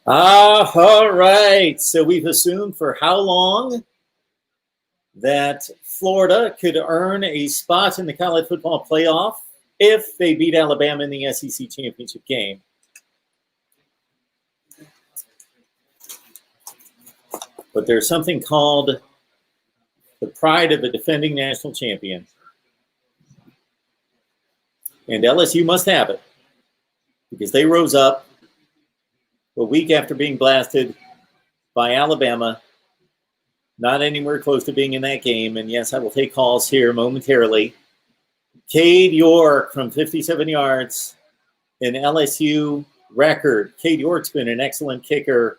All right. So we've assumed for how long that Florida could earn a spot in the college football playoff if they beat Alabama in the SEC championship game. But there's something called the pride of a defending national champion. And LSU must have it because they rose up a week after being blasted by Alabama, not anywhere close to being in that game. And yes, I will take calls here momentarily. Cade York from 57 yards, an LSU record. Cade York's been an excellent kicker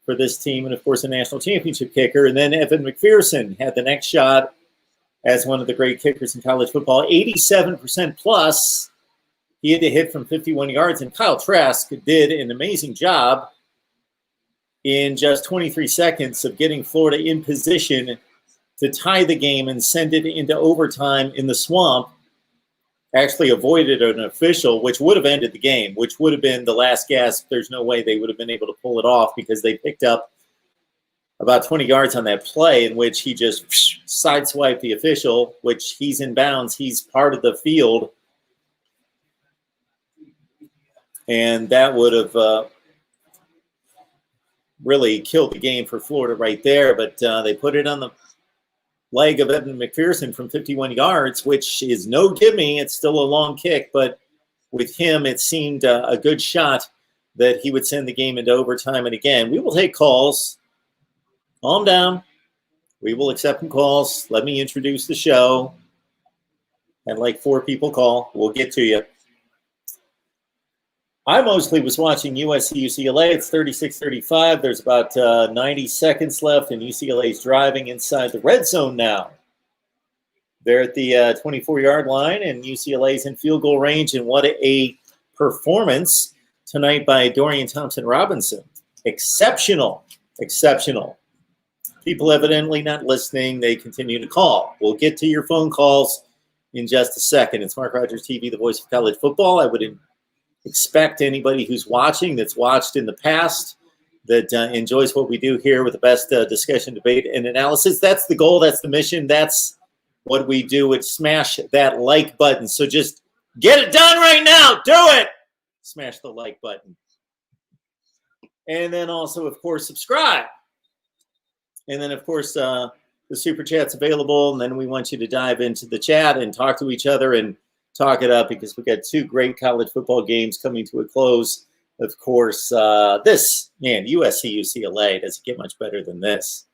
for this team and, of course, a national championship kicker. And then Evan McPherson had the next shot as one of the great kickers in college football, 87% plus. He had to hit from 51 yards, and Kyle Trask did an amazing job in just 23 seconds of getting Florida in position to tie the game and send it into overtime in the swamp. Actually avoided an official, which would have ended the game, which would have been the last gasp. There's no way they would have been able to pull it off because they picked up about 20 yards on that play in which he just sideswiped the official, which he's in bounds. He's part of the field. And that would have really killed the game for Florida right there. But they put it on the leg of Evan McPherson from 51 yards, which is no gimme. It's still a long kick, but with him, it seemed a good shot that he would send the game into overtime. And again, we will take calls. Calm down. We will accept some calls. Let me introduce the show. And like 4 people call. We'll get to you. I mostly was watching USC-UCLA. It's 36-35. There's about 90 seconds left, and UCLA's driving inside the red zone now. They're at the 24-yard line, and UCLA's in field goal range. And what a performance tonight by Dorian Thompson-Robinson. Exceptional. Exceptional. People evidently not listening. They continue to call. We'll get to your phone calls in just a second. It's Mark Rogers TV, the voice of college football. I would expect anybody who's watching, that's watched in the past, that enjoys what we do here with the best discussion, debate, and analysis. That's the goal. That's the mission. That's what we do. It's smash that like button. So just get it done right now. Do it. Smash the like button. And then also, of course, subscribe. And then, of course, the Super Chat's available. And then we want you to dive into the chat and talk to each other and talk it up because we've got 2 great college football games coming to a close. Of course, USC-UCLA doesn't get much better than this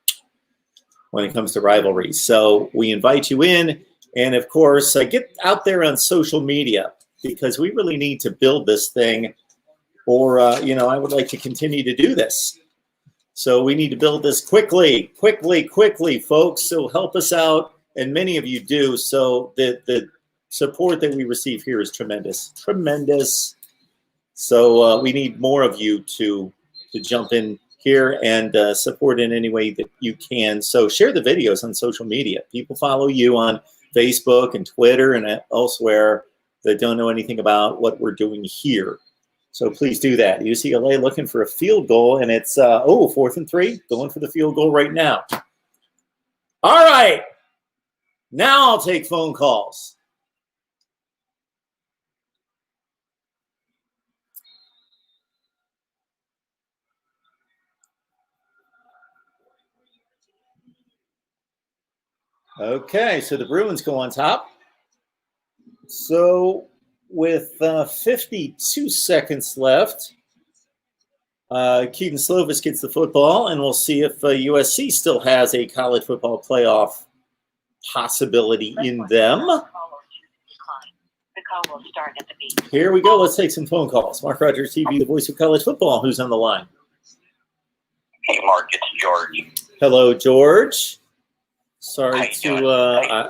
when it comes to rivalries. So we invite you in. And, of course, get out there on social media because we really need to build this thing or, I would like to continue to do this. So we need to build this quickly, folks. So help us out. And many of you do. So the support that we receive here is tremendous. So we need more of you to jump in here and support in any way that you can. So share the videos on social media. People follow you on Facebook and Twitter and elsewhere that don't know anything about what we're doing here. So please do that. UCLA looking for a field goal, and it's 4th and 3, going for the field goal right now. All right. Now I'll take phone calls. Okay, so the Bruins go on top. So with 52 seconds left, Keaton Slovis gets the football, and we'll see if USC still has a college football playoff possibility in them. The call will start at the beat. Here we go. Let's take some phone calls. Mark Rogers TV, the voice of college football. Who's on the line? Hey, Mark, it's George. Hello, George. Sorry to,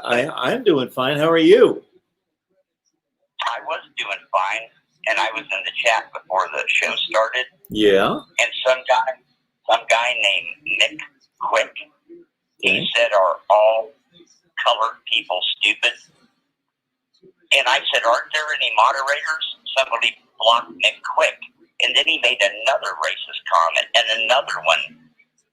I'm doing fine. How are you? I was doing fine, and I was in the chat before the show started. Yeah. And some guy named Nick Quick, he said, "Are all colored people stupid?" And I said, "Aren't there any moderators?" somebody blocked Nick Quick, and then he made another racist comment and another one.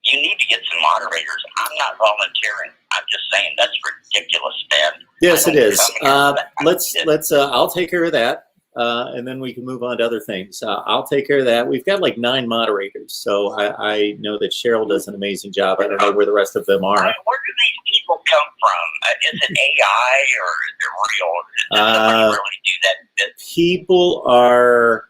You need to get some moderators. I'm not volunteering. I'm just saying that's ridiculous, man. Yes, it is. I'll take care of that, and then we can move on to other things. I'll take care of that. We've got like 9 moderators, so I know that Cheryl does an amazing job. I don't know where the rest of them are. Where do these people come from? Is it AI or is it real? Does somebody really do that? People are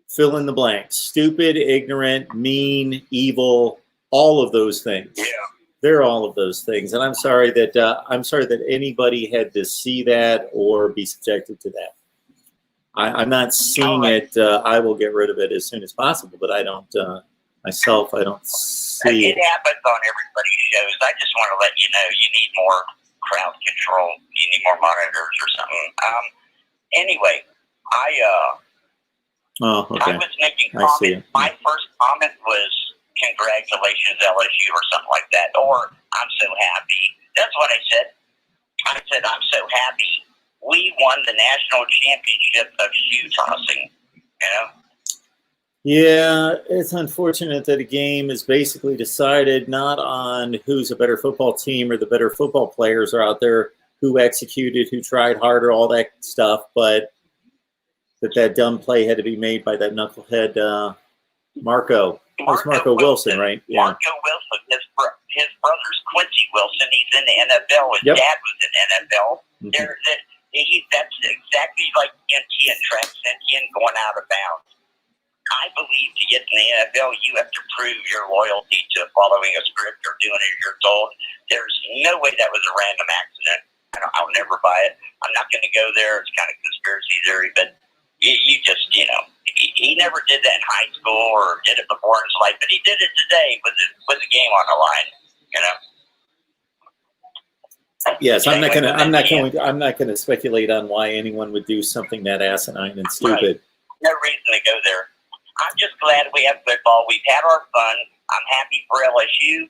fill in the blanks: stupid, ignorant, mean, evil. All of those things. Yeah. They're all of those things, and I'm sorry that anybody had to see that or be subjected to that. I'm not seeing it. I will get rid of it as soon as possible, but I don't myself. I don't see it. It happens on everybody's shows. I just want to let you know you need more crowd control. You need more monitors or something. Anyway, I was making comments. My first comment was, congratulations, LSU, or something like that. Or, I'm so happy. That's what I said. I said, I'm so happy we won the national championship of shoe tossing. You know? Yeah, it's unfortunate that a game is basically decided not on who's a better football team or the better football players are out there, who executed, who tried harder, all that stuff, but that dumb play had to be made by that knucklehead Marco. That's Marco Wilson, right? Yeah. Marco Wilson. His brother's Quincy Wilson. He's in the NFL. His dad was in the NFL. That's exactly like NT and track sentient going out of bounds. I believe to get in the NFL, you have to prove your loyalty to following a script or doing it as you're told. There's no way that was a random accident. I'll never buy it. I'm not going to go there. It's kind of conspiracy theory, but you just, he never did that in high school or did it before in his life, but he did it today with the game on the line, Yes, I'm not going to speculate on why anyone would do something that asinine and stupid. Right. No reason to go there. I'm just glad we have football. We've had our fun. I'm happy for LSU.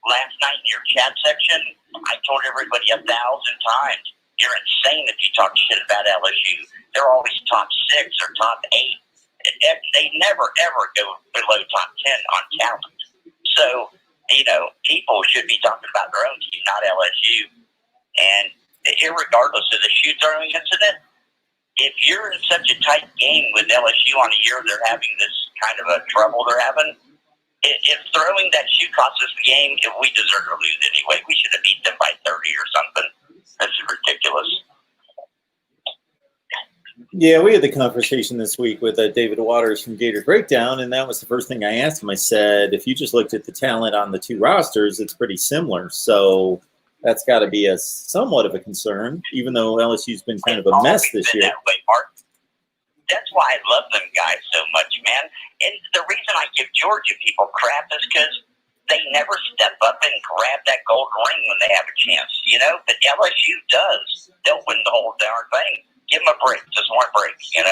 Last night in your chat section, I told everybody 1,000 times, you're insane if you talk shit about LSU. They're always top 6 or top 8. They never, ever go below top 10 on talent. So, people should be talking about their own team, not LSU. And irregardless of the shoe throwing incident, if you're in such a tight game with LSU on a year they're having this kind of a trouble they're having, if throwing that shoe costs us the game, if we deserve to lose anyway, we should have beat them by 30 or something. That's ridiculous. Yeah, we had the conversation this week with David Waters from Gator Breakdown, and that was the first thing I asked him. I said, if you just looked at the talent on the 2 rosters, it's pretty similar. So that's got to be somewhat of a concern, even though LSU's been kind of a mess this year. That way, Mark. That's why I love them guys so much, man. And the reason I give Georgia people crap is because they never step up and grab that gold ring when they have a chance, But LSU does. They'll win the whole darn thing. Give them a break, just one break, and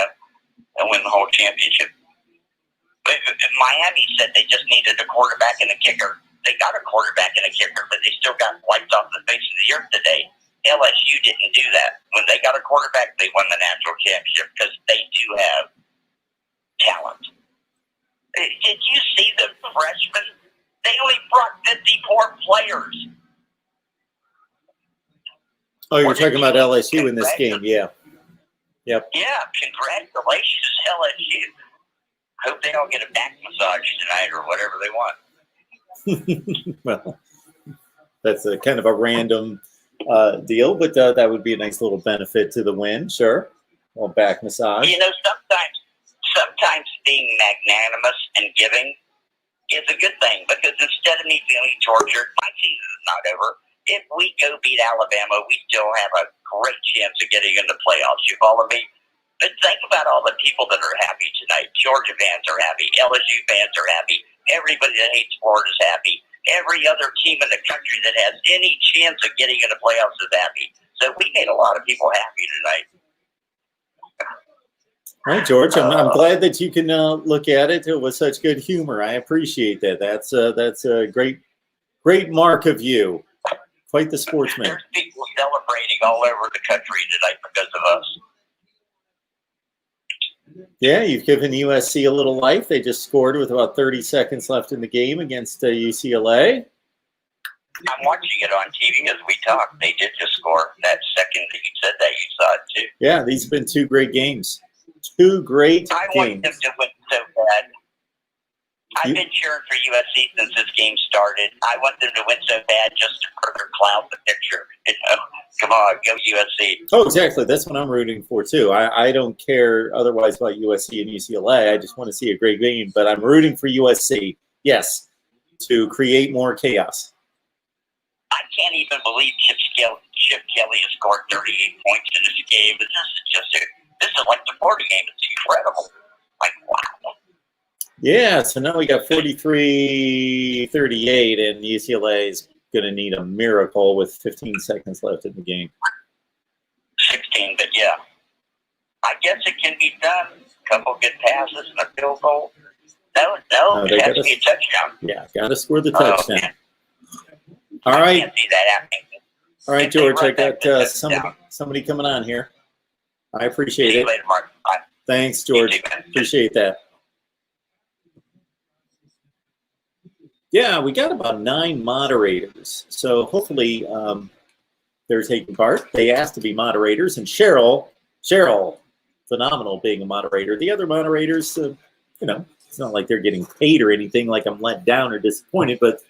win the whole championship. But Miami said they just needed a quarterback and a kicker. They got a quarterback and a kicker, but they still got wiped off the face of the earth today. LSU didn't do that. When they got a quarterback, they won the national championship because they do have talent. Did you see the freshmen? They only brought 54 players. Oh, you're talking about LSU in this game, yeah. Yep. Yeah, congratulations, LSU. Hope they all get a back massage tonight or whatever they want. Well, that's a kind of a random deal, but that would be a nice little benefit to the win, sure. Well, back massage. Sometimes being magnanimous and giving is a good thing, because instead of me feeling tortured, my season is not over. If we go beat Alabama, we still have a great chance of getting in the playoffs. You follow me? But think about all the people that are happy tonight. Georgia fans are happy. LSU fans are happy. Everybody that hates Florida is happy. Every other team in the country that has any chance of getting in the playoffs is happy. So we made a lot of people happy tonight. All right, George. I'm glad that you can look at it with such good humor. I appreciate that. That's a great mark of you. Quite the sportsman. There's people celebrating all over the country tonight because of us. Yeah, you've given USC a little life. They just scored with about 30 seconds left in the game against UCLA. I'm watching it on TV as we talk. They did just score that second that you said that. You saw it too. Yeah, these have been two great games. Two great I want games. them to win so bad. I've been cheering for USC since this game started. I want them to win so bad just to further cloud the picture. You know? Come on, go USC. Oh, exactly. That's what I'm rooting for, too. I don't care otherwise about USC and UCLA. I just want to see a great game. But I'm rooting for USC, yes, to create more chaos. I can't even believe Chip Kelly has scored 38 points in this game. This is like the Florida game. It's incredible. Like, wow. Yeah, so now we got 43-38, and UCLA is going to need a miracle with 15 seconds left in the game. 16, but yeah. I guess it can be done. A couple good passes and a field goal. No, it has to be a touchdown. Yeah, got to score the touchdown. Man. All right. I can't see that happening. All right, George, I got somebody coming on here. I appreciate See it. you later, Mark. Bye. Thanks, George. Appreciate that. Yeah, we got about 9 moderators. So hopefully they're taking part. They asked to be moderators. And Cheryl, phenomenal being a moderator. The other moderators, it's not like they're getting paid or anything, like I'm let down or disappointed, but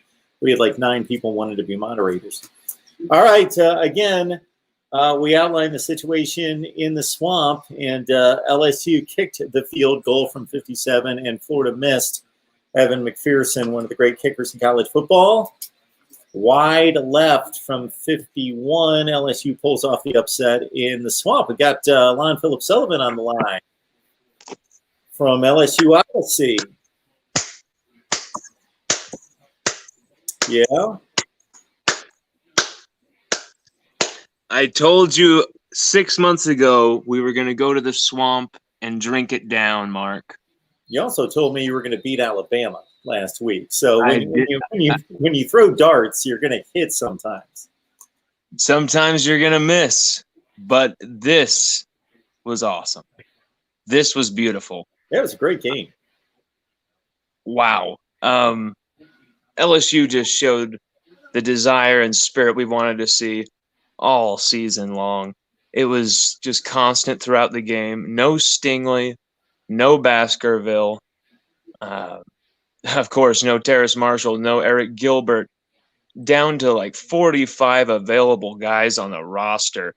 we had like 9 people wanted to be moderators. All right, again, we outlined the situation in the swamp, and LSU kicked the field goal from 57, and Florida missed. Evan McPherson, one of the great kickers in college football. Wide left from 51. LSU pulls off the upset in the swamp. We got Lon Philip Sullivan on the line from LSU Odyssey. Yeah. I told you 6 months ago we were going to go to the swamp and drink it down, Mark. You also told me you were going to beat Alabama last week. So when you throw darts, you're going to hit sometimes. Sometimes you're going to miss, but this was awesome. This was beautiful. Yeah, it was a great game. Wow. LSU just showed the desire and spirit we wanted to see all season long. It was just constant throughout the game. No Stingley, no Baskerville. Of course, no Terrace Marshall, no Eric Gilbert. Down to like 45 available guys on the roster.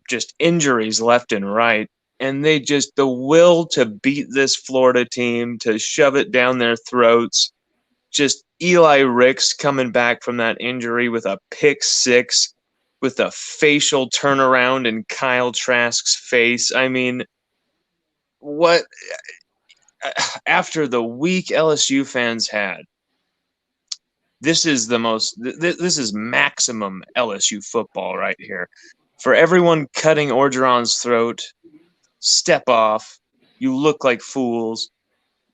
Just injuries left and right. And the will to beat this Florida team, to shove it down their throats. Just Eli Ricks coming back from that injury with a pick 6, with a facial turnaround in Kyle Trask's face. I mean, what after the week LSU fans had, this is maximum LSU football right here. For everyone cutting Orgeron's throat, step off. You look like fools.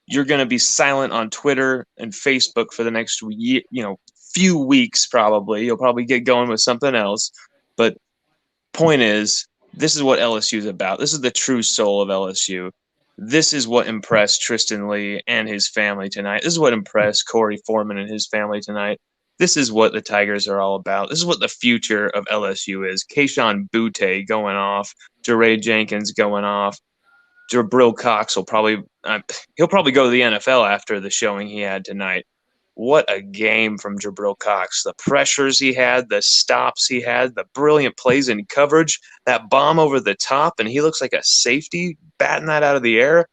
You're going to be silent on Twitter and Facebook for the next few weeks probably. You'll probably get going with something else. But point is, this is what LSU is about. This is the true soul of LSU. This is what impressed Tristan Lee and his family tonight. This is what impressed Corey Foreman and his family tonight. This is what the Tigers are all about. This is what the future of LSU is. Keyshawn Butte going off. Jeray Jenkins going off. Jabril Cox will probably go to the NFL after the showing he had tonight. What a game from Jabril Cox. The pressures he had, the stops he had, the brilliant plays in coverage, that bomb over the top, and he looks like a safety batting that out of the air.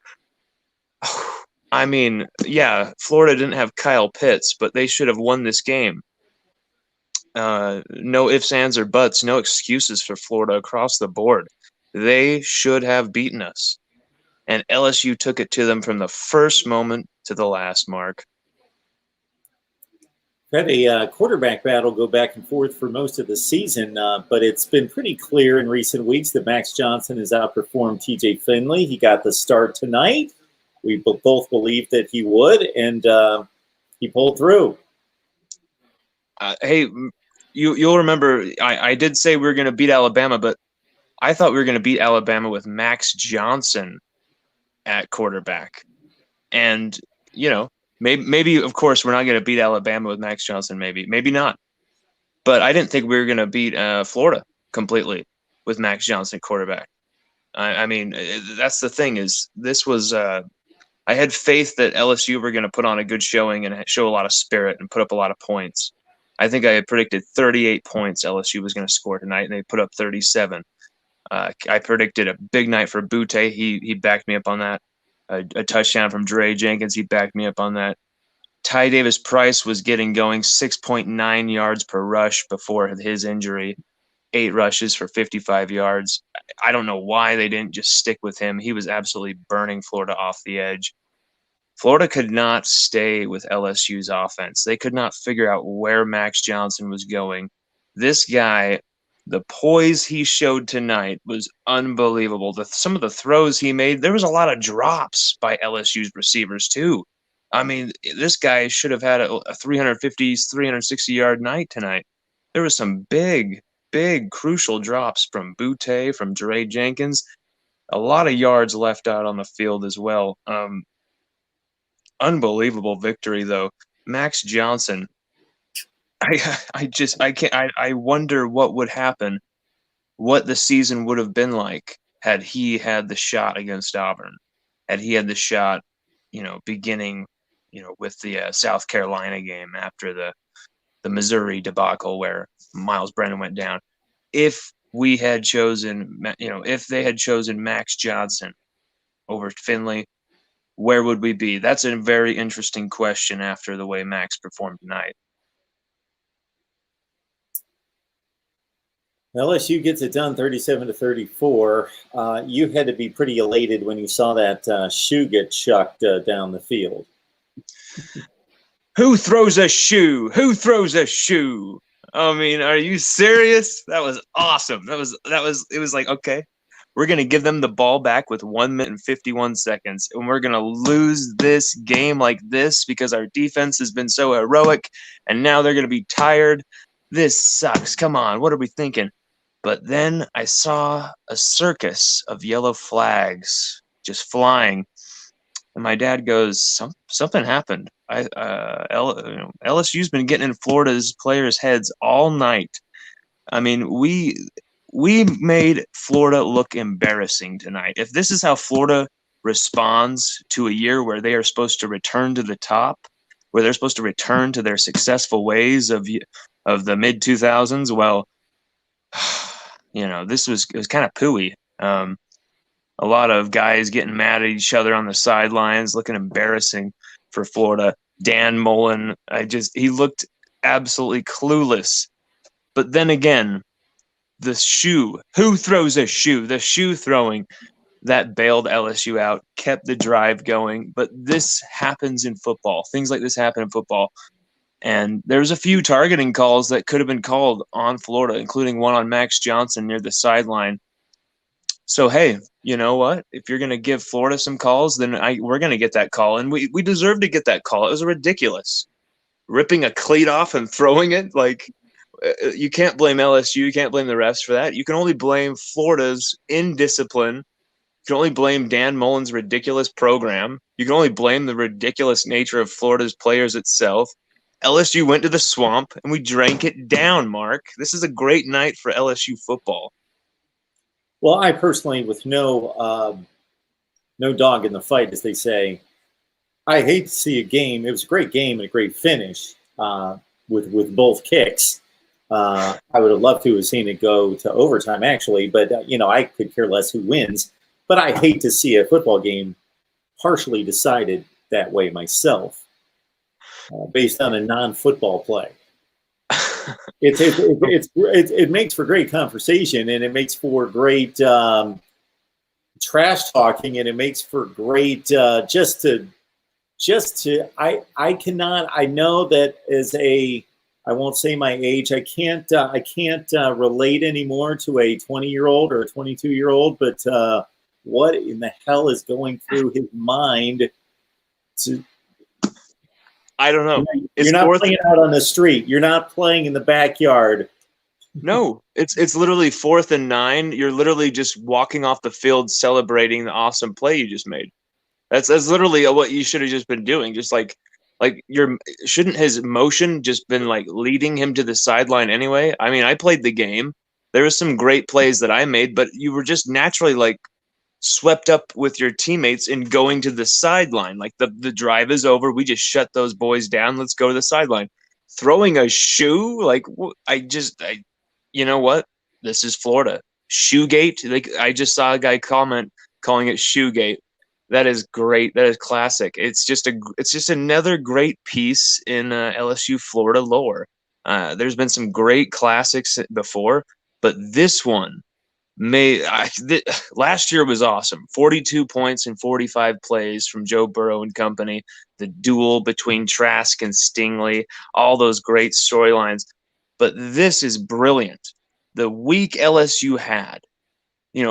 I mean, yeah, Florida didn't have Kyle Pitts, but they should have won this game. No ifs, ands, or buts, no excuses for Florida across the board. They should have beaten us. And LSU took it to them from the first moment to the last, Mark. Had a quarterback battle go back and forth for most of the season, but it's been pretty clear in recent weeks that Max Johnson has outperformed TJ Finley. He got the start tonight. We both believed that he would, and he pulled through. Hey, you'll remember I did say we were going to beat Alabama, but I thought we were going to beat Alabama with Max Johnson at quarterback. And, you know, maybe of course, we're not going to beat Alabama with Max Johnson, maybe not. But I didn't think we were going to beat Florida completely with Max Johnson quarterback. I mean, that's the thing is this was I had faith that LSU were going to put on a good showing and show a lot of spirit and put up a lot of points. I think I had predicted 38 points LSU was going to score tonight, and they put up 37. I predicted a big night for Butte. He backed me up on that. A touchdown from Dre Jenkins. He backed me up on that. Ty Davis Price was getting going 6.9 yards per rush before his injury. 8 rushes for 55 yards. I don't know why they didn't just stick with him. He was absolutely burning Florida off the edge. Florida could not stay with LSU's offense. They could not figure out where Max Johnson was going. This guy, the poise he showed tonight was unbelievable. Some of the throws he made, there was a lot of drops by LSU's receivers too. I mean, this guy should have had a 350, 360-yard night tonight. There was some big, crucial drops from Butte, from Dre Jenkins. A lot of yards left out on the field as well. Unbelievable victory, though. Max Johnson, I wonder what would happen, what the season would have been like had he had the shot against Auburn, had he had the shot, beginning, with the South Carolina game after the Missouri debacle where Miles Brennan went down. If we had chosen, if they had chosen Max Johnson over Finley, where would we be? That's a very interesting question after the way Max performed tonight. LSU gets it done 37-34. You had to be pretty elated when you saw that shoe get chucked down the field. Who throws a shoe? Who throws a shoe? I mean, are you serious? That was awesome. It was like, okay, we're going to give them the ball back with 1 minute and 51 seconds, and we're going to lose this game like this because our defense has been so heroic, and now they're going to be tired. This sucks. Come on, what are we thinking? But then I saw a circus of yellow flags just flying, and my dad goes, something happened. LSU's been getting in Florida's players' heads all night. I mean, we made Florida look embarrassing tonight. If this is how Florida responds to a year where they are supposed to return to the top, where they're supposed to return to their successful ways of the mid-2000s, well, it was kind of pooey. A lot of guys getting mad at each other on the sidelines, looking embarrassing for Florida. Dan Mullen, he looked absolutely clueless. But then again, the shoe, who throws a shoe? The shoe throwing, that bailed LSU out, kept the drive going. But this happens in football. Things like this happen in football. And there's a few targeting calls that could have been called on Florida, including one on Max Johnson near the sideline. So, hey, you know what? If you're going to give Florida some calls, then we're going to get that call. And we deserve to get that call. It was ridiculous. Ripping a cleat off and throwing it, you can't blame LSU. You can't blame the refs for that. You can only blame Florida's indiscipline. You can only blame Dan Mullen's ridiculous program. You can only blame the ridiculous nature of Florida's players itself. LSU went to the swamp, and we drank it down, Mark. This is a great night for LSU football. Well, I personally, with no dog in the fight, as they say, I hate to see a game. It was a great game and a great finish with both kicks. I would have loved to have seen it go to overtime, actually, but, I could care less who wins. But I hate to see a football game partially decided that way myself, based on a non-football play. It makes for great conversation, and it makes for great trash talking, and it makes for great I know that as I won't say my age. I can't relate anymore to a 20-year-old or a 22-year-old, but what in the hell is going through his mind? I don't know. You're not playing out on the street. You're not playing in the backyard. No, it's literally 4th and 9. You're literally just walking off the field celebrating the awesome play you just made. That's literally what you should have just been doing. Just like shouldn't his motion just been like leading him to the sideline anyway? I mean, I played the game. There was some great plays that I made, but you were just naturally like swept up with your teammates in going to the sideline. Like the drive is over. We just shut those boys down. Let's go to the sideline. Throwing a shoe, like you know what? This is Florida. Shoegate. Like I just saw a guy comment calling it Shoegate. That is great. That is classic. It's just another great piece in LSU Florida lore. There's been some great classics before, but this one last year was awesome. 42 points in 45 plays from Joe Burrow and company. The duel between Trask and Stingley, all those great storylines. But this is brilliant. The week LSU had,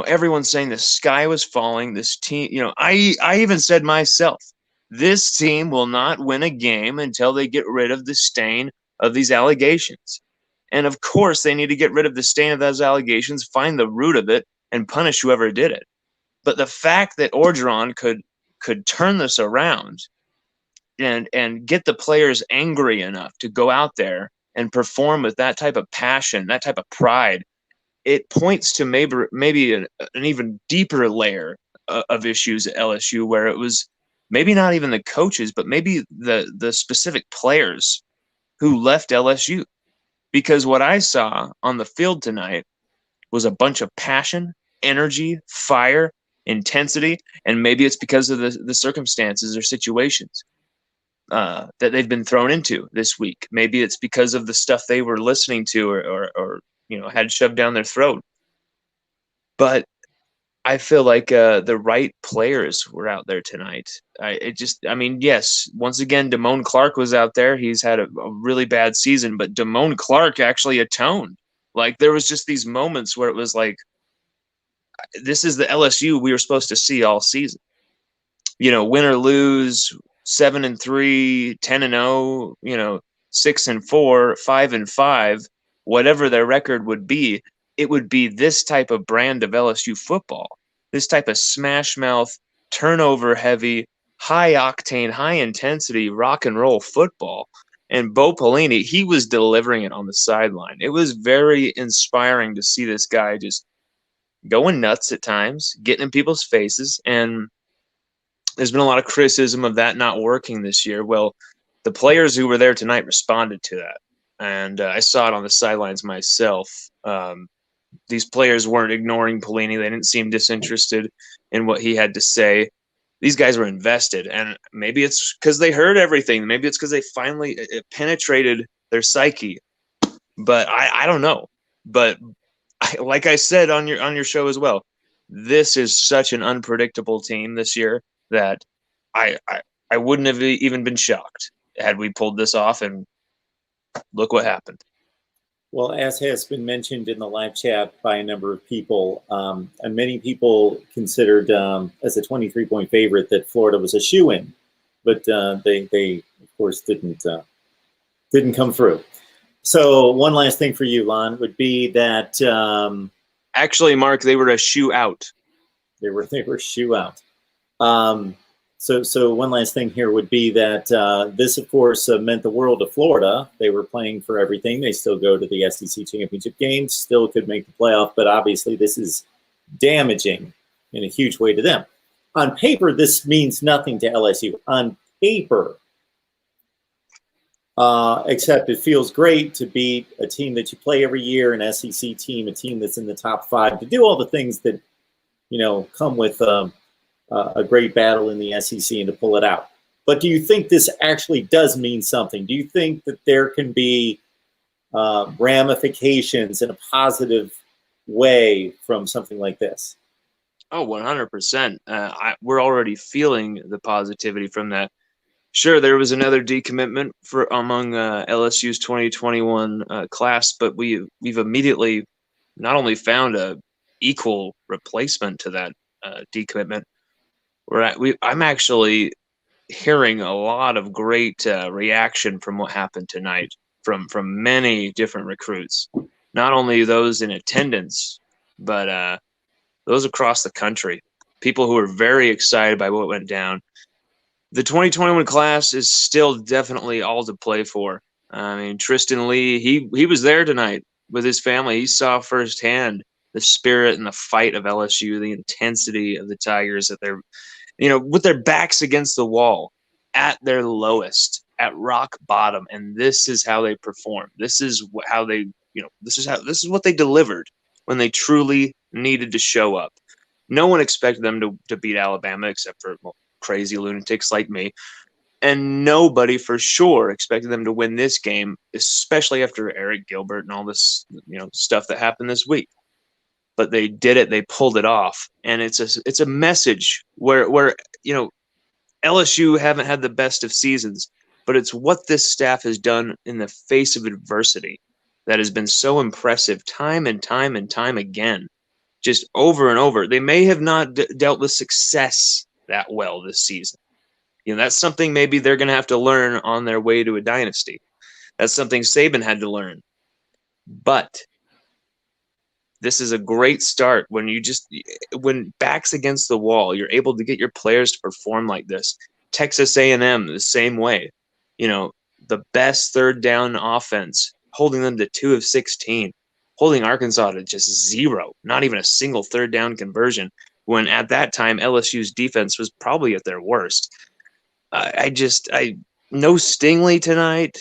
everyone's saying the sky was falling. This team, I even said myself, this team will not win a game until they get rid of the stain of these allegations. And of course, they need to get rid of the stain of those allegations, find the root of it, and punish whoever did it. But the fact that Orgeron could turn this around and get the players angry enough to go out there and perform with that type of passion, that type of pride, it points to maybe an even deeper layer of issues at LSU, where it was maybe not even the coaches, but maybe the specific players who left LSU. Because what I saw on the field tonight was a bunch of passion, energy, fire, intensity, and maybe it's because of the circumstances or situations that they've been thrown into this week. Maybe it's because of the stuff they were listening to or had shoved down their throat. But I feel like the right players were out there tonight. Yes, once again, Damone Clark was out there. He's had a really bad season, but Damone Clark actually atoned. Like, there was just these moments where it was like, this is the LSU we were supposed to see all season. Win or lose, 7-3, 10-0, 6-4, 5-5, whatever their record would be. It would be this type of brand of LSU football, this type of smash mouth, turnover heavy, high octane, high intensity rock and roll football. And Bo Pelini, he was delivering it on the sideline. It was very inspiring to see this guy just going nuts at times, getting in people's faces. And there's been a lot of criticism of that not working this year. Well, the players who were there tonight responded to that. And I saw it on the sidelines myself. These players weren't ignoring Pelini. They didn't seem disinterested in what he had to say. These guys were invested, and maybe it's because they heard everything. Maybe it's because they finally it penetrated their psyche. But I don't know. But like I said on your show as well, this is such an unpredictable team this year that I wouldn't have even been shocked had we pulled this off. And look what happened. Well, as has been mentioned in the live chat by a number of people, and many people considered as a 23-point favorite that Florida was a shoo-in, but they of course didn't come through. So one last thing for you, Lon, would be that actually, Mark, they were a shoe out. They were shoe out. So one last thing here would be that this, of course, meant the world of Florida. They were playing for everything. They still go to the SEC championship game, still could make the playoff, but obviously this is damaging in a huge way to them. On paper, this means nothing to LSU. On paper, except it feels great to beat a team that you play every year, an SEC team, a team that's in the top 5, to do all the things that, come with a great battle in the SEC and to pull it out. But do you think this actually does mean something? Do you think that there can be ramifications in a positive way from something like this? Oh, 100%. We're already feeling the positivity from that. Sure, there was another decommitment among LSU's 2021 class, but we've immediately not only found a equal replacement to that decommitment. I'm actually hearing a lot of great reaction from what happened tonight from many different recruits, not only those in attendance, but those across the country. people who are very excited by what went down. The 2021 class is still definitely all to play for. I mean, Tristan Lee, he was there tonight with his family. He saw firsthand the spirit and the fight of LSU, the intensity of the Tigers, that they're, with their backs against the wall, at their lowest, at rock bottom, and this is how they perform. This is how they, this is what they delivered when they truly needed to show up. No one expected them to beat Alabama except for crazy lunatics like me, and nobody for sure expected them to win this game, especially after Eric Gilbert and all this stuff that happened this week. But they did it. They pulled it off, and it's a message where LSU haven't had the best of seasons, but it's what this staff has done in the face of adversity that has been so impressive time and time and time again, just over and over. They may have not dealt with success that well this season. That's something maybe they're going to have to learn on their way to a dynasty. That's something Saban had to learn. But this is a great start when backs against the wall, you're able to get your players to perform like this. Texas A&M the same way. The best third down offense, holding them to 2 of 16, holding Arkansas to just 0, not even a single third down conversion, when at that time LSU's defense was probably at their worst. No Stingley tonight,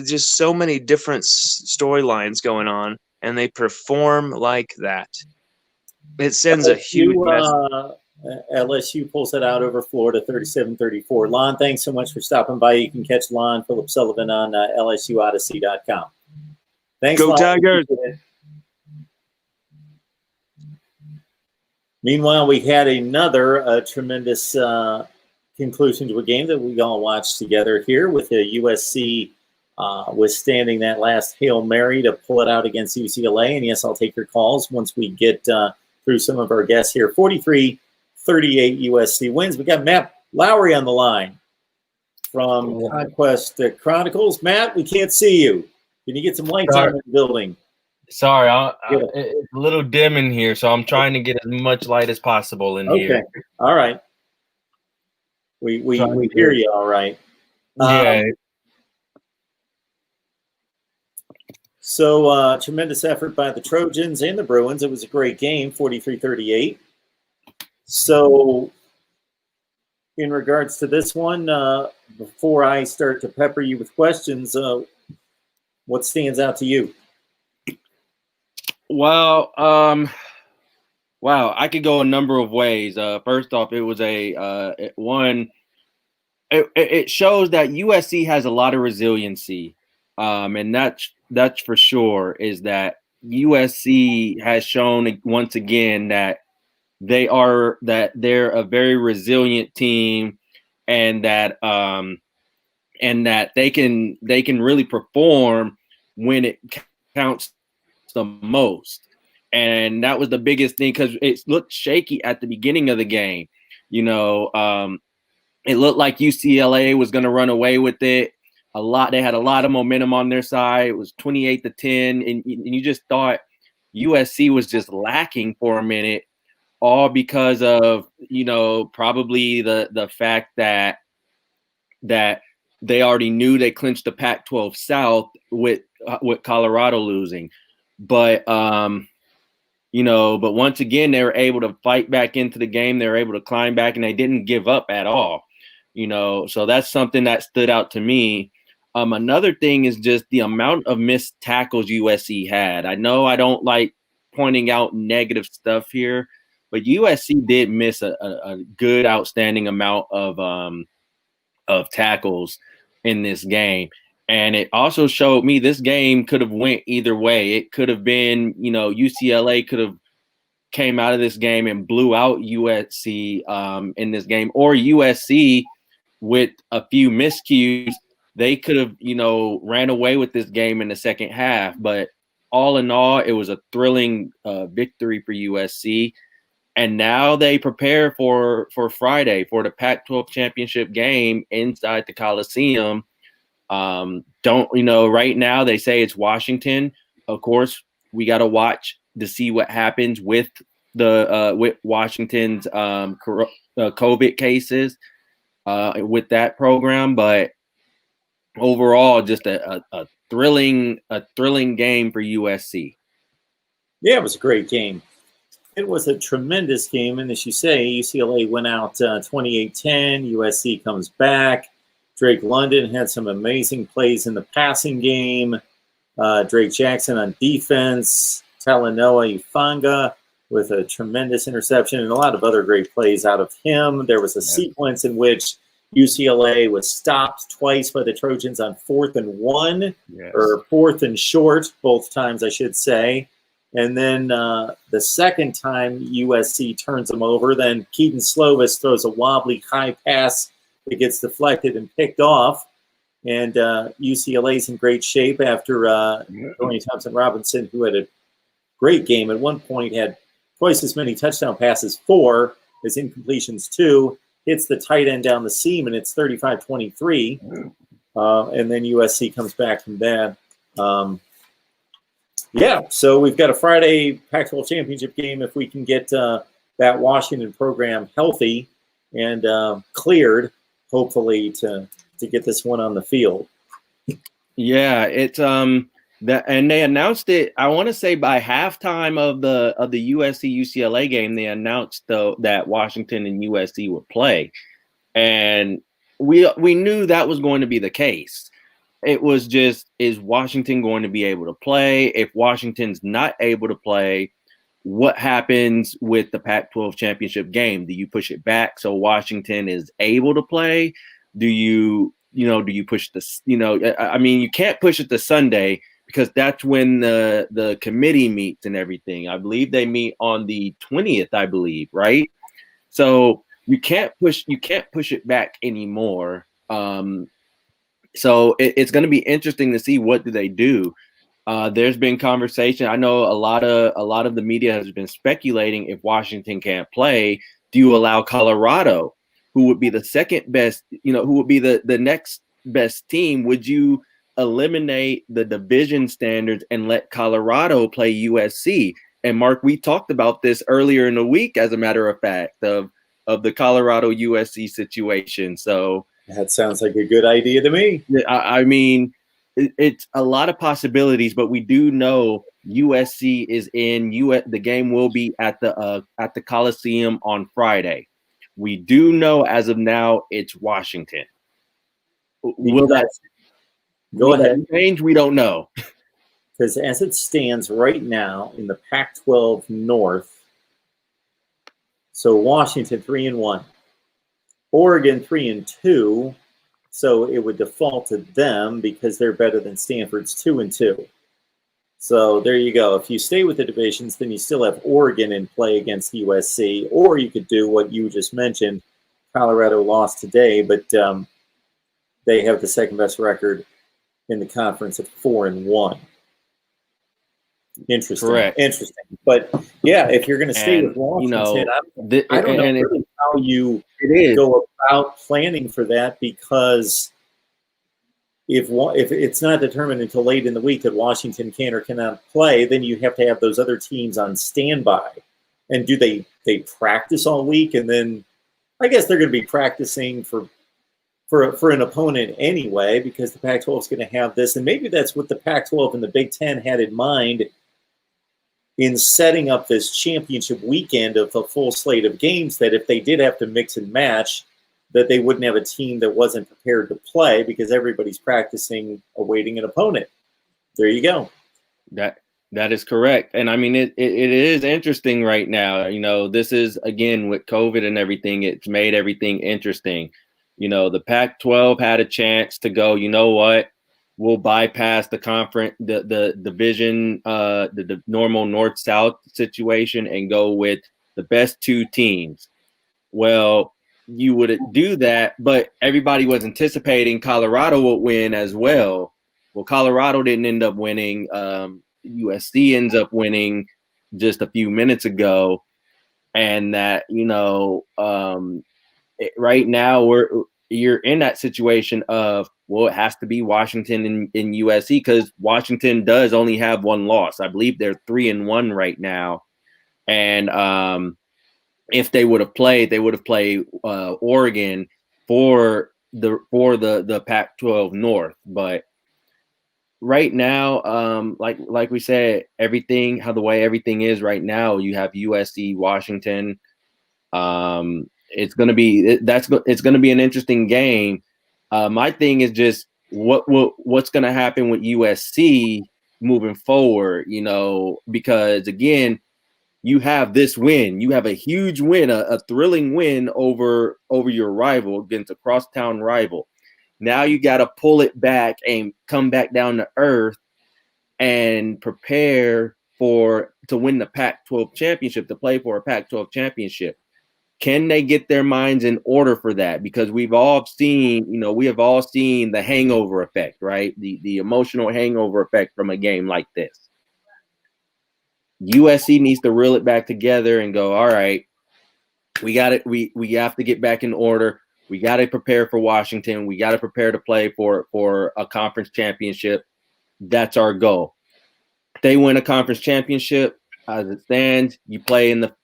just so many different storylines going on, and they perform like that. It sends a huge message. LSU pulls it out over Florida, 37-34. Lon, thanks so much for stopping by. You can catch Lon Philip Sullivan on LSUodyssey.com. Thanks, Go Lon. Tigers! Meanwhile, we had another tremendous conclusion to a game that we all watched together here, with USC withstanding that last Hail Mary to pull it out against UCLA. And yes, I'll take your calls once we get through some of our guests here. 43-38 USC wins. We got Matt Lowry on the line from Conquest Chronicles. Matt, we can't see you. Can you get some lights on in the building? Sorry, it's a little dim in here, so I'm trying to get as much light as possible in here. Okay, all right. We hear you all right. Yeah. So tremendous effort by the Trojans and the Bruins. It was a great game, 43-38. So in regards to this one, before I start to pepper you with questions, what stands out to you? Well, wow, I could go a number of ways. First off, it was it shows that USC has a lot of resiliency, and that's for sure. Is that USC has shown once again that they're a very resilient team, and that they can really perform when it counts the most. And that was the biggest thing, because it looked shaky at the beginning of the game. It looked like UCLA was going to run away with it. They had a lot of momentum on their side. It was 28-10, and you just thought USC was just lacking for a minute, all because of probably the fact that they already knew they clinched the Pac-12 South with Colorado losing. But but once again, they were able to fight back into the game. They were able to climb back, and they didn't give up at all. So that's something that stood out to me. Another thing is just the amount of missed tackles USC had. I know I don't like pointing out negative stuff here, but USC did miss a good, outstanding amount of tackles in this game. And it also showed me this game could have went either way. It could have been, UCLA could have came out of this game and blew out USC in this game, or USC with a few miscues, they could have, ran away with this game in the second half. But all in all, it was a thrilling victory for USC. And now they prepare for Friday for the Pac-12 championship game inside the Coliseum. Right now they say it's Washington. Of course, we got to watch to see what happens with with Washington's COVID cases with that program, but overall, just a thrilling game for USC. Yeah, it was a great game. It was a tremendous game, and as you say, UCLA went out 28-10. USC comes back. Drake London had some amazing plays in the passing game. Drake Jackson on defense. Talanoa Ifanga with a tremendous interception and a lot of other great plays out of him. There was a sequence in which UCLA was stopped twice by the Trojans on 4th and 1, or 4th and short, both times I should say. And then the second time USC turns them over, then Keaton Slovis throws a wobbly high pass that gets deflected and picked off. And UCLA's in great shape after Tony Thompson-Robinson, who had a great game at one point, had twice as many touchdown passes, 4, as incompletions, 2, hits the tight end down the seam, and it's 35-23. And then USC comes back from that. So we've got a Friday Pac-12 championship game if we can get that Washington program healthy and cleared, hopefully, to get this one on the field. Yeah, it's and they announced it, I want to say by halftime of the USC-UCLA game, they announced that Washington and USC would play. And we knew that was going to be the case. It was just, is Washington going to be able to play? If Washington's not able to play, what happens with the Pac-12 championship game? Do you push it back so Washington is able to play? Do you push this? I mean, you can't push it to Sunday because that's when the committee meets and everything. I believe they meet on the 20th, I believe, right? So you can't push it back anymore. So it's going to be interesting to see what do they do. There's been conversation. I know a lot of the media has been speculating if Washington can't play, do you allow Colorado, who would be the second best, who would be the next best team? Would you eliminate the division standards and let Colorado play USC? And Mark, we talked about this earlier in the week, as a matter of fact, of the Colorado USC situation. So that sounds like a good idea to me. I mean, it's a lot of possibilities, but we do know USC is in. The game will be at the Coliseum on Friday. We do know as of now it's Washington. Will that change? We don't know. Because as it stands right now in the Pac-12 North, so Washington 3-1, Oregon 3-2, so it would default to them because they're better than Stanford's 2-2. So there you go. If you stay with the divisions, then you still have Oregon in play against USC, or you could do what you just mentioned. Colorado lost today, but they have the second best record in the conference at 4-1. Interesting. Correct. Interesting. But yeah, if you're going to stay with Washington, I don't know really how you go about planning for that, because if it's not determined until late in the week that Washington can or cannot play, then you have to have those other teams on standby. And do they practice all week? And then I guess they're going to be practicing for an opponent anyway, because the Pac-12 is going to have this. And maybe that's what the Pac-12 and the Big Ten had in mind in setting up this championship weekend of a full slate of games, that if they did have to mix and match, that they wouldn't have a team that wasn't prepared to play because everybody's practicing awaiting an opponent. There you go. That is correct. And I mean, it is interesting right now. This is, again, with COVID and everything, it's made everything interesting. The Pac-12 had a chance to go, you know what? We'll bypass the conference, the division, the normal north-south situation and go with the best two teams. Well, you would do that, but everybody was anticipating Colorado would win as well. Well, Colorado didn't end up winning. USC ends up winning just a few minutes ago. And that, right now you're in that situation of, well, it has to be Washington and USC, because Washington does only have one loss. I believe they're 3-1 right now. And if they would have played, they would have played Oregon for the Pac-12 North. But right now, like we said, the way everything is right now, you have USC, Washington. It's gonna be an interesting game. My thing is just what's gonna happen with USC moving forward, because again, you have this win. You have a huge win, a thrilling win over your rival, against a crosstown rival. Now you got to pull it back and come back down to earth and prepare to win the Pac-12 championship, to play for a Pac-12 championship. Can they get their minds in order for that? Because we have all seen the hangover effect, right? The emotional hangover effect from a game like this. USC needs to reel it back together and go, all right, we got it. We have to get back in order. We got to prepare for Washington. We got to prepare to play for a conference championship. That's our goal. If they win a conference championship, as it stands, you play in the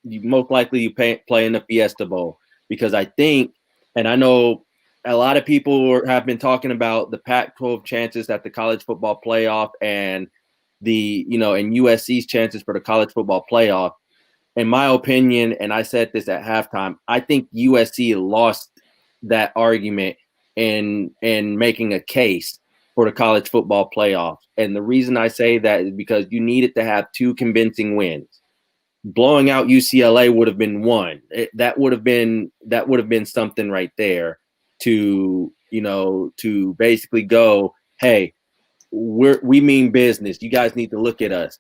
Fiesta Bowl, because I think, and I know a lot of people have been talking about the Pac-12 chances at the college football playoff and and USC's chances for the college football playoff. In my opinion, and I said this at halftime, I think USC lost that argument in making a case for the college football playoff. And the reason I say that is because you needed to have two convincing wins. Blowing out UCLA would have been one. That would have been something right there to basically go, hey, we mean business. You guys need to look at us.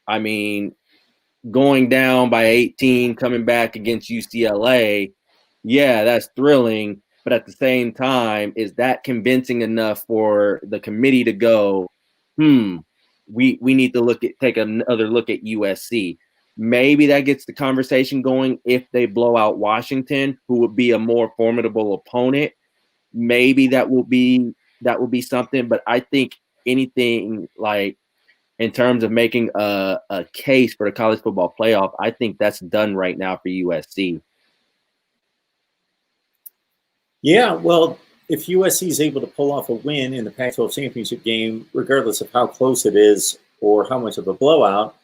I mean, going down by 18, coming back against UCLA, yeah, that's thrilling. But at the same time, is that convincing enough for the committee to go, we need to take another look at USC? Maybe that gets the conversation going if they blow out Washington, who would be a more formidable opponent. Maybe that will be something. But I think anything like in terms of making a case for the college football playoff, I think that's done right now for USC. Yeah, well, if USC is able to pull off a win in the Pac-12 championship game, regardless of how close it is or how much of a blowout,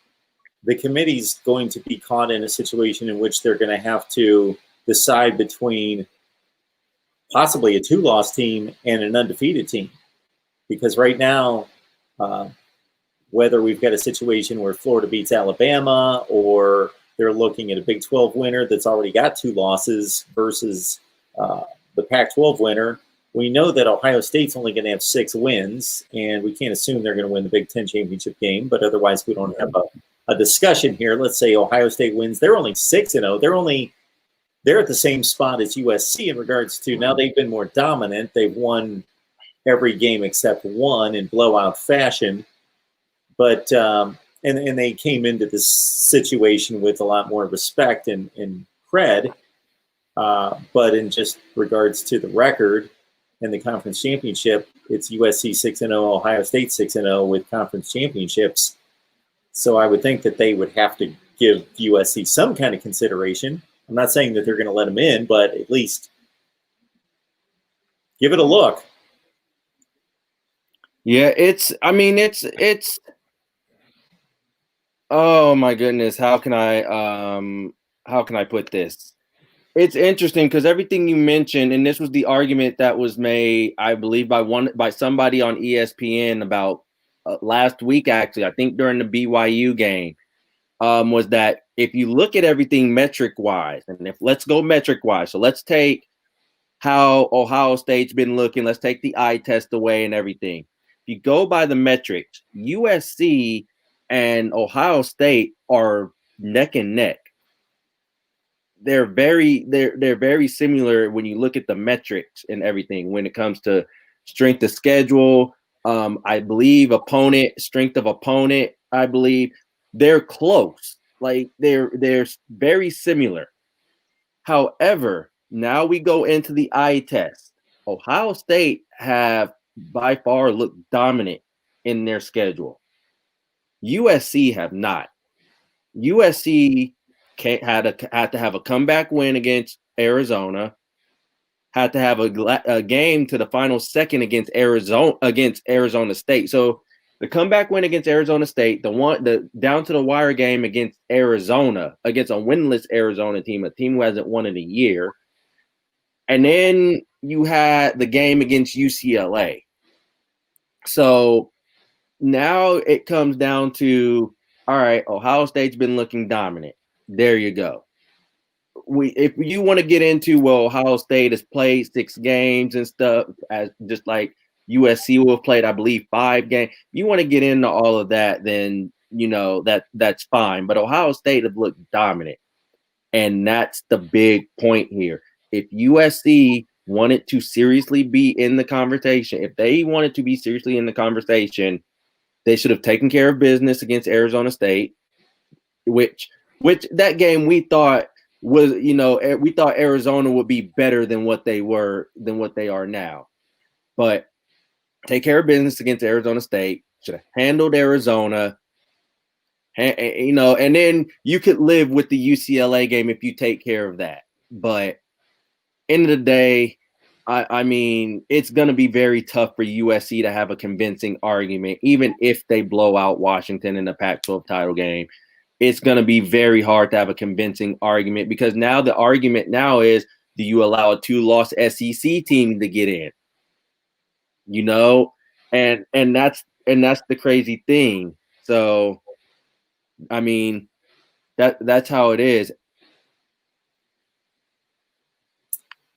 the committee's going to be caught in a situation in which they're going to have to decide between possibly a two-loss team and an undefeated team. Because right now, whether we've got a situation where Florida beats Alabama or they're looking at a Big 12 winner that's already got two losses versus the Pac-12 winner, we know that Ohio State's only going to have 6 wins, and we can't assume they're going to win the Big 10 championship game, but otherwise we don't have a discussion here. Let's say Ohio State wins. They're only 6-0. They're at the same spot as USC in regards to, now they've been more dominant. They've won every game except one in blowout fashion. But and they came into this situation with a lot more respect and cred. But in just regards to the record and the conference championship, it's USC 6-0, Ohio State 6-0 with conference championships. So I would think that they would have to give USC some kind of consideration. I'm not saying that they're going to let them in, but at least give it a look. Yeah, it's oh my goodness, how can I put this? It's interesting because everything you mentioned, and this was the argument that was made, I believe, by somebody on ESPN about last week, actually, I think during the BYU game, was that if you look at everything metric-wise, and let's go metric-wise, so let's take how Ohio State's been looking, let's take the eye test away and everything. If you go by the metrics, USC and Ohio State are neck and neck. They're very similar when you look at the metrics and everything when it comes to strength of schedule. I believe strength of opponent. I believe they're close. Like they're very similar. However, now we go into the eye test. Ohio State have by far looked dominant in their schedule. USC have not. USC had to have a comeback win against Arizona, had to have a game to the final second against Arizona State. So the comeback win against Arizona State, the down to the wire game against Arizona, against a winless Arizona team, a team who hasn't won in a year. And then you had the game against UCLA. So now it comes down to, all right, Ohio State's been looking dominant. There you go. If you want to get into, well, Ohio State has played 6 games and stuff, as just like USC will have played, I believe, 5 games. You want to get into all of that, then that's fine. But Ohio State have looked dominant, and that's the big point here. If USC wanted to seriously be in the conversation, if they wanted to be seriously in the conversation, they should have taken care of business against Arizona State, which that game we thought was, we thought Arizona would be better than what they are now. But take care of business against Arizona State, should have handled Arizona, and then you could live with the UCLA game if you take care of that. But end of the day, I mean, it's going to be very tough for USC to have a convincing argument, even if they blow out Washington in the Pac-12 title game. It's going to be very hard to have a convincing argument, because now the argument now is, do you allow a 2-loss SEC team to get in? And that's the crazy thing. So, I mean, that's how it is.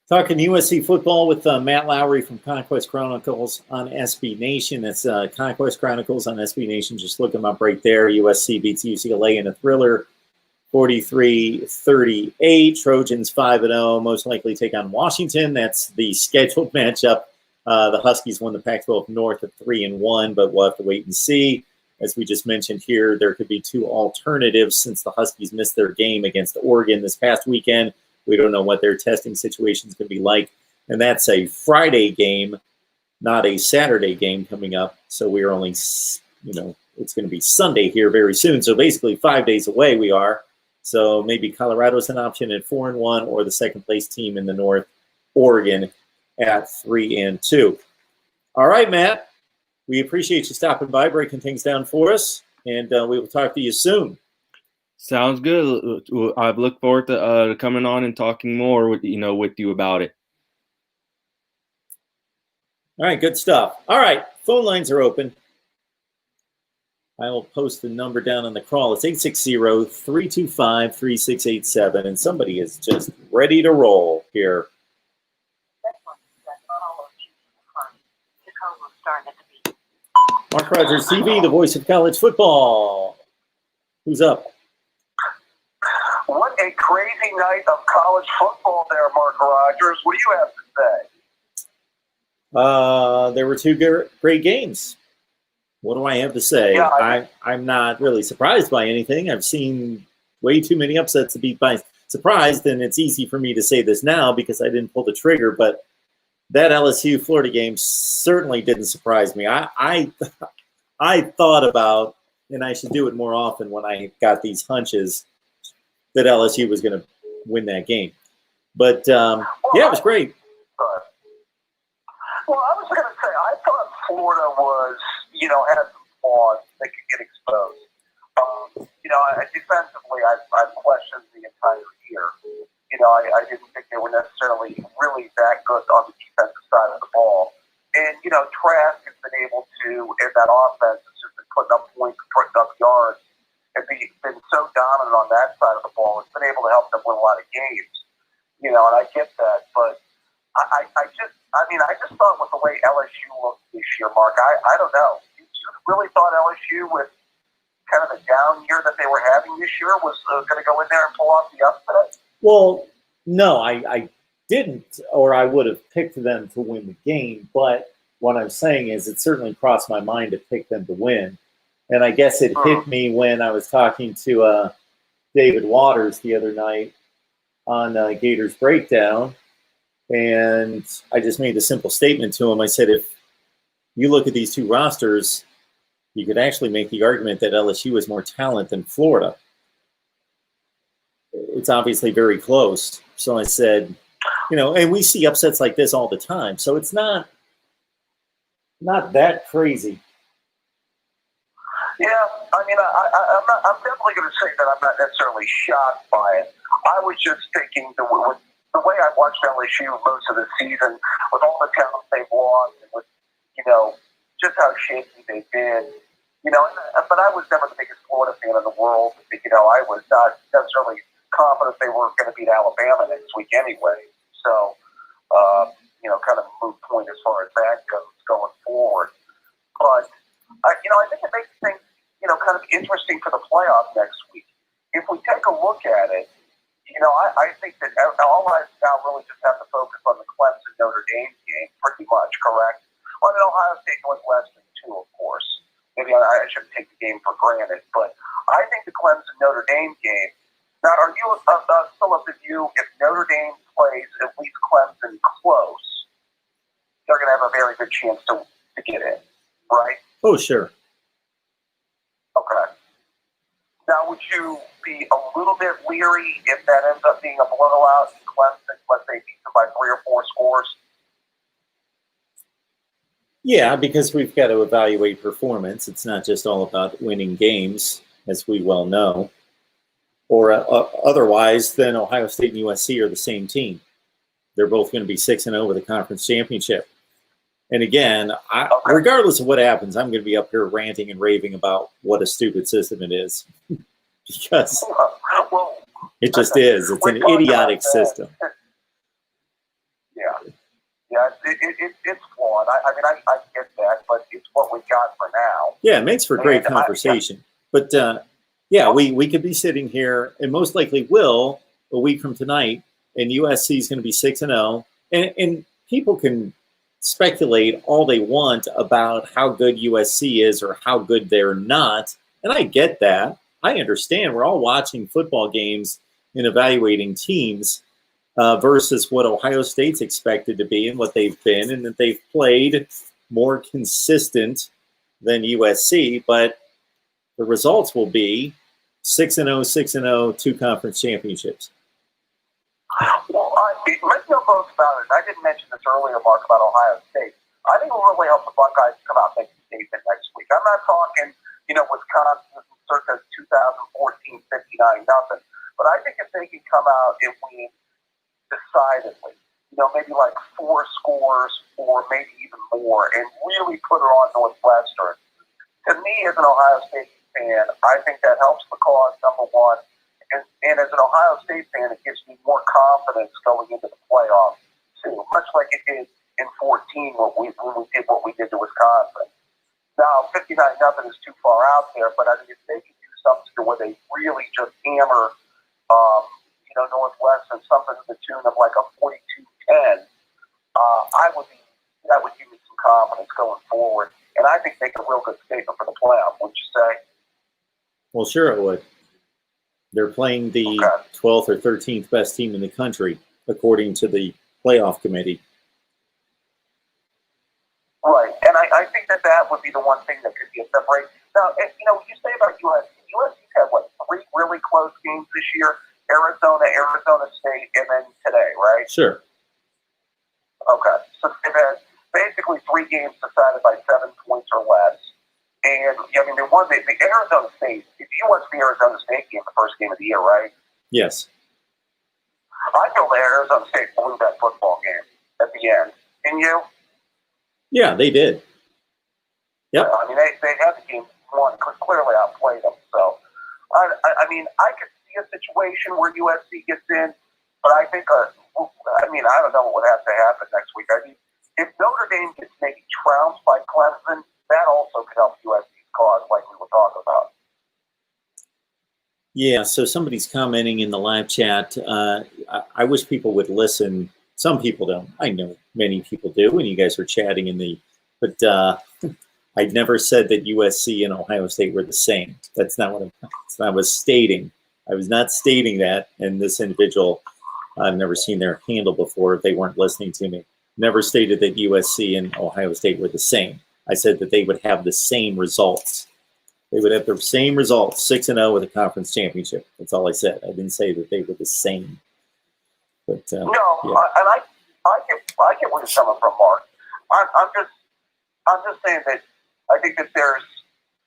Talking USC football with Matt Lowry from Conquest Chronicles on SB Nation. That's Conquest Chronicles on SB Nation. Just look them up right there. USC beats UCLA in a thriller, 43-38. Trojans 5-0, most likely take on Washington. That's the scheduled matchup. The Huskies won the Pac-12 North at 3-1, but we'll have to wait and see. As we just mentioned here, there could be 2 alternatives since the Huskies missed their game against Oregon this past weekend. We don't know what their testing situation is going to be like. And that's a Friday game, not a Saturday game coming up. So we're only, it's going to be Sunday here very soon. So basically 5 days away we are. So maybe Colorado's an option at 4-1, or the second place team in the North, Oregon, at 3-2. All right, Matt, we appreciate you stopping by, breaking things down for us. And we will talk to you soon. Sounds good. I look forward to coming on and talking more with you about it. All right, good stuff. All right, phone lines are open. I will post the number down on the crawl. It's 860-325-3687, and somebody is just ready to roll here. Mark Rogers TV, the voice of college football. Who's up? What a crazy night of college football there, Mark Rogers. What do you have to say? There were 2 great games. What do I have to say? Yeah, I'm not really surprised by anything. I've seen way too many upsets to be by surprised, and it's easy for me to say this now because I didn't pull the trigger, but that LSU-Florida game certainly didn't surprise me. I thought about, and I should do it more often when I got these hunches, that LSU was going to win that game. But, yeah, it was great. Well, I was going to say, I thought Florida was, had some flaws that could get exposed. Defensively, I've questioned the entire year. I didn't think they were necessarily really that good on the defensive side of the ball. And, Trask has been able to, in that offense, has just been putting up points, putting up yards, and been so dominant on that side of the ball. It's been able to help them win a lot of games. And I get that. But I just thought with the way LSU looked this year, Mark, I don't know. You really thought LSU, with kind of the down year that they were having this year, was going to go in there and pull off the upset? Well, no, I didn't, or I would have picked them to win the game. But what I'm saying is it certainly crossed my mind to pick them to win. And I guess it hit me when I was talking to David Waters the other night on Gators Breakdown. And I just made a simple statement to him. I said, if you look at these 2 rosters, you could actually make the argument that LSU has more talent than Florida. it's obviously very close. So I said, and we see upsets like this all the time. So it's not that crazy. Yeah, I mean, I'm definitely going to say that I'm not necessarily shocked by it. I was just thinking the way I've watched LSU most of the season, with all the talent they've lost, and with just how shaky they've been, but I was never the biggest Florida fan in the world. I was not necessarily confident they were going to beat Alabama next week anyway. So, kind of a moot point as far as that goes going forward. But I think it makes things kind of interesting for the playoff next week. If we take a look at it, I think that all eyes now really just have to focus on the Clemson Notre Dame game, pretty much, correct? Well, Ohio State Northwestern too, of course. Maybe I shouldn't take the game for granted, but I think the Clemson Notre Dame game. Now, are you still of the view if Notre Dame plays at least Clemson close, they're going to have a very good chance to get in, right? Oh, sure. Okay. Now, would you be a little bit leery if that ends up being a blowout in Clemson, let's say beat them by 3 or 4 scores? Yeah, because we've got to evaluate performance. It's not just all about winning games, as we well know. Or otherwise, then Ohio State and USC are the same team. They're both going to be 6-0 with a conference championship. And again, regardless of what happens, I'm going to be up here ranting and raving about what a stupid system it is. Because it just is. It's an idiotic system. Yeah, it's flawed. I get that, but it's what we got for now. Yeah, it makes for great conversation. But, we could be sitting here, and most likely will, a week from tonight, and USC is going to be 6-0. And people can speculate all they want about how good USC is or how good they're not. And I get that. I understand. We're all watching football games and evaluating teams versus what Ohio State's expected to be and what they've been, and that they've played more consistent than USC. But the results will be 6-0, 6-0, 2 conference championships. Well, let's know both about it. I didn't mention this earlier, Mark, about Ohio State. I think it will really help the Buckeyes come out and make a statement next week. I'm not talking, Wisconsin circa 2014, 59-0. But I think if they can come out and win decidedly, maybe like 4 scores or maybe even more, and really put her on Northwestern. To me, as an Ohio State fan, I think that helps the cause, number one. And as an Ohio State fan, it gives me more confidence going into the playoffs, too, much like it did in 14 when we did to Wisconsin. Now, 59-0 is too far out there, but I think if they can do something to where they really just hammer, Northwestern, something to the tune of like a 42-10, that would give me some confidence going forward. And I think make a real good statement for the playoff, wouldn't you say? Well, sure it would. They're playing the 12th or 13th best team in the country, according to the playoff committee. Right, and I think that would be the one thing that could be a separation. Now, you say about USC. USC's had, 3 really close games this year? Arizona State, and then today, right? Sure. Okay, so they've had basically 3 games decided by 7 points or less. And, they won the Arizona State. If you watched the Arizona State game, the first game of the year, right? Yes. I feel that Arizona State blew that football game at the end. Didn't you? Yeah, they did. Yep. They had the game won, clearly outplayed them. So, I could see a situation where USC gets in, but I think, I don't know what would have to happen next week. If Notre Dame gets maybe trounced by Clemson, that also could help USC's cause, like we were talking about. Yeah, so somebody's commenting in the live chat. I wish people would listen. Some people don't. I know many people do, when you guys are chatting but I never said that USC and Ohio State were the same. That's not what I was stating. I was not stating that, and this individual, I've never seen their handle before if they weren't listening to me. Never stated that USC and Ohio State were the same. I said that they would have the same results. They would have the same results, 6-0 with a conference championship. That's all I said. I didn't say that they were the same. But No, yeah. and I get where you're coming from, Mark. I'm just saying that I think that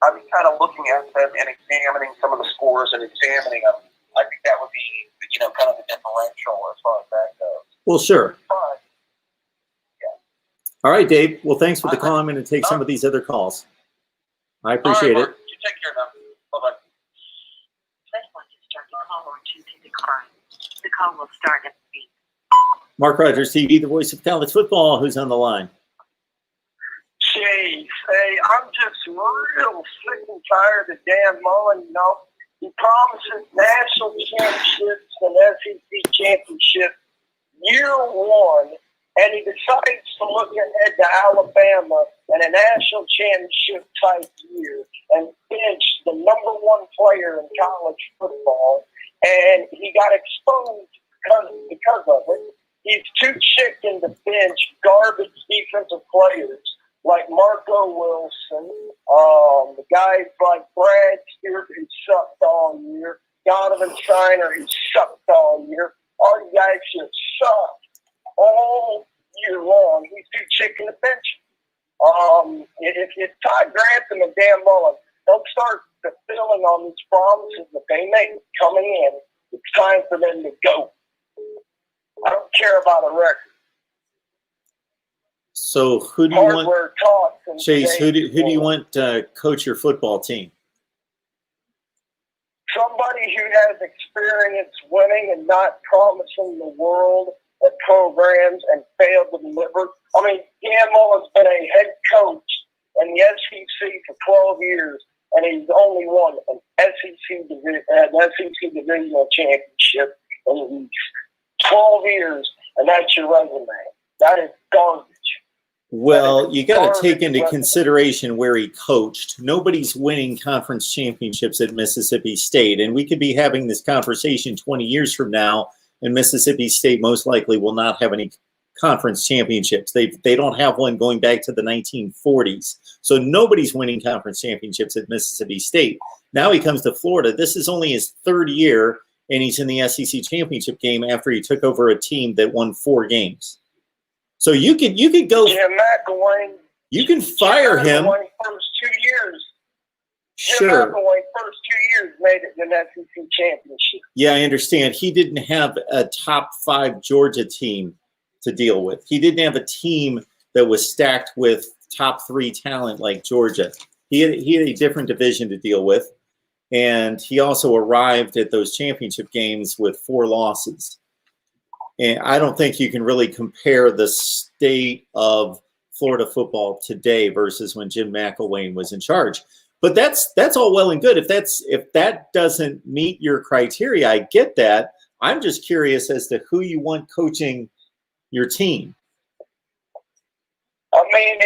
I've been kind of looking at them and examining some of the scores and examining them. I think that would be, kind of the differential as far as that goes. Well, sure. But, All right, Dave. Well, thanks for the call. I'm going to take some of these other calls. I appreciate it. You take care now. Bye-bye. Press 1 to start the call or 2 to decline. The call will start at the beep. MarkRogersTV, the voice of college football. Who's on the line? Jeez, hey, I'm just real sick and tired of Dan Mullen. He promises national championships and SEC championship year one, and he decides to look ahead to Alabama and a national championship type year and bench the number one player in college football, and he got exposed because of it. He's too chicken to bench garbage defensive players like Marco Wilson, the guys like Brad Stewart, who sucked all year, Donovan Shiner, who sucked all year. All you guys should suck all year long. He's too chicken to bench. If Todd Grantham and Dan Mullen don't start fulfilling on these promises that they make coming in, it's time for them to go. I don't care about a record. So who do you want, Chase? Who do you want to coach your football team? Somebody who has experience winning and not promising the world at programs and failed to deliver. I mean, Dan Mullen's been a head coach in the SEC for 12 years, and he's only won an SEC divisional championship in 12 years, and that's your resume. That is garbage. Well, you got to take into consideration where he coached. Nobody's winning conference championships at Mississippi State, and we could be having this conversation 20 years from now, and Mississippi State most likely will not have any conference championships. They don't have one going back to the 1940s. So nobody's winning conference championships at Mississippi State. Now he comes to Florida. This is only his third year, and he's in the SEC championship game after he took over a team that won 4 games. So you could go. Jim McElwain. You can fire him. First 2 years. Sure. Jim McElwain first 2 years made it to the SEC championship. Yeah, I understand. He didn't have a top 5 Georgia team to deal with. He didn't have a team that was stacked with top 3 talent like Georgia. He had a different division to deal with, and he also arrived at those championship games with 4 losses. And I don't think you can really compare the state of Florida football today versus when Jim McElwain was in charge. But that's all well and good. If that doesn't meet your criteria, I get that. I'm just curious as to who you want coaching your team. I mean,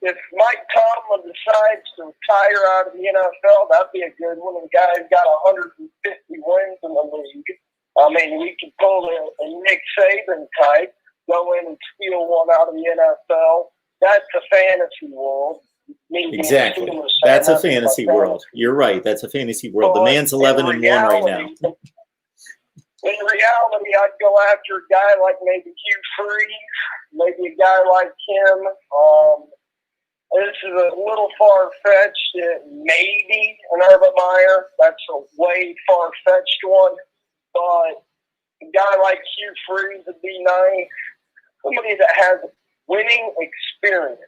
if Mike Tomlin decides to retire out of the NFL, that'd be a good one. The guy's got 150 wins in the league. I mean, we could pull a Nick Saban type, go in and steal one out of the NFL. That's a fantasy world. Exactly. That's a fantasy world. You're right. That's a fantasy world. The man's 11-1 right now. In reality, I'd go after a guy like maybe Hugh Freeze, maybe a guy like him. This is a little far-fetched. Maybe an Urban Meyer. That's a way far-fetched one. But a guy like Hugh Freeze would be nice. Somebody that has winning experience.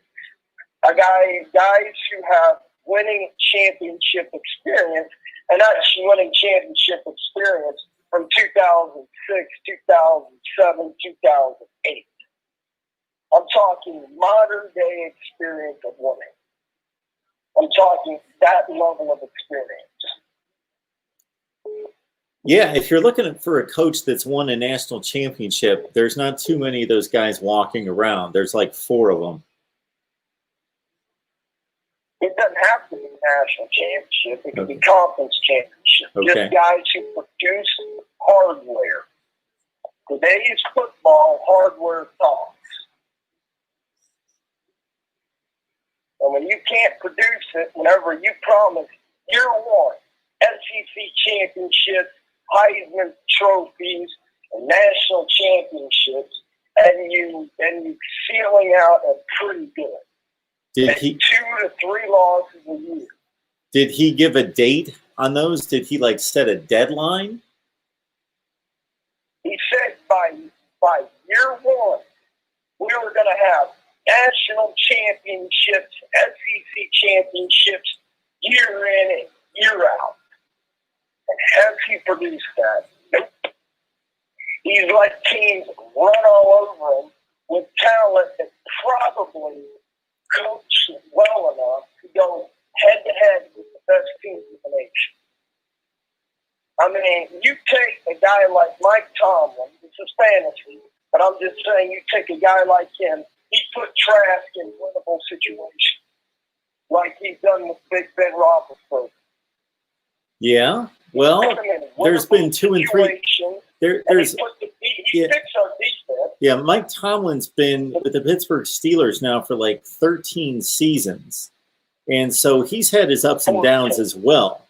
Guys who have winning championship experience, and that's winning championship experience from 2006, 2007, 2008. I'm talking modern day experience of winning. I'm talking that level of experience. Yeah, if you're looking for a coach that's won a national championship, there's not too many of those guys walking around. There's like 4 of them. It doesn't have to be national championship. It could be conference championship. Okay. Just guys who produce hardware. Today's football, hardware talks. And when you can't produce it, whenever you promise year one, SEC championships, Heisman trophies, and national championships, and you feeling out and pretty good. Did and he 2 to 3 losses a year. did he give a date on those? Did he like set a deadline? He said by year one, we were going to have national championships, SEC championships, year in and year out. And has he produced that? Nope. He's let teams run all over him with talent that probably coached well enough to go head-to-head with the best teams in the nation. I mean, you take a guy like Mike Tomlin, it's a fantasy, but I'm just saying you take a guy like him, he put Trask in winnable situations, like he's done with Big Ben Roethlisberger. Yeah. Well, there's been 2 and 3. There's he fixed our defense. Yeah, Mike Tomlin's been with the Pittsburgh Steelers now for like 13 seasons. And so he's had his ups and downs as well.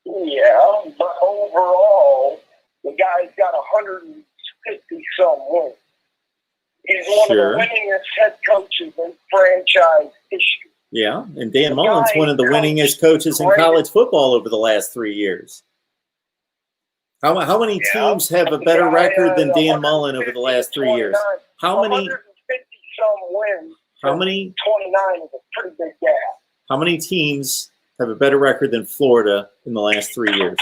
Yeah, but overall, the guy's got 150-some wins. He's one of the winningest head coaches in franchise history. Yeah, and Dan Mullen's one of the winningest coaches in college football over the last 3 years. How many teams have a better record than Dan Mullen over the last 3 years? How many? 150-some wins. How many? 29 is a pretty big gap. How many teams have a better record than Florida in the last 3 years?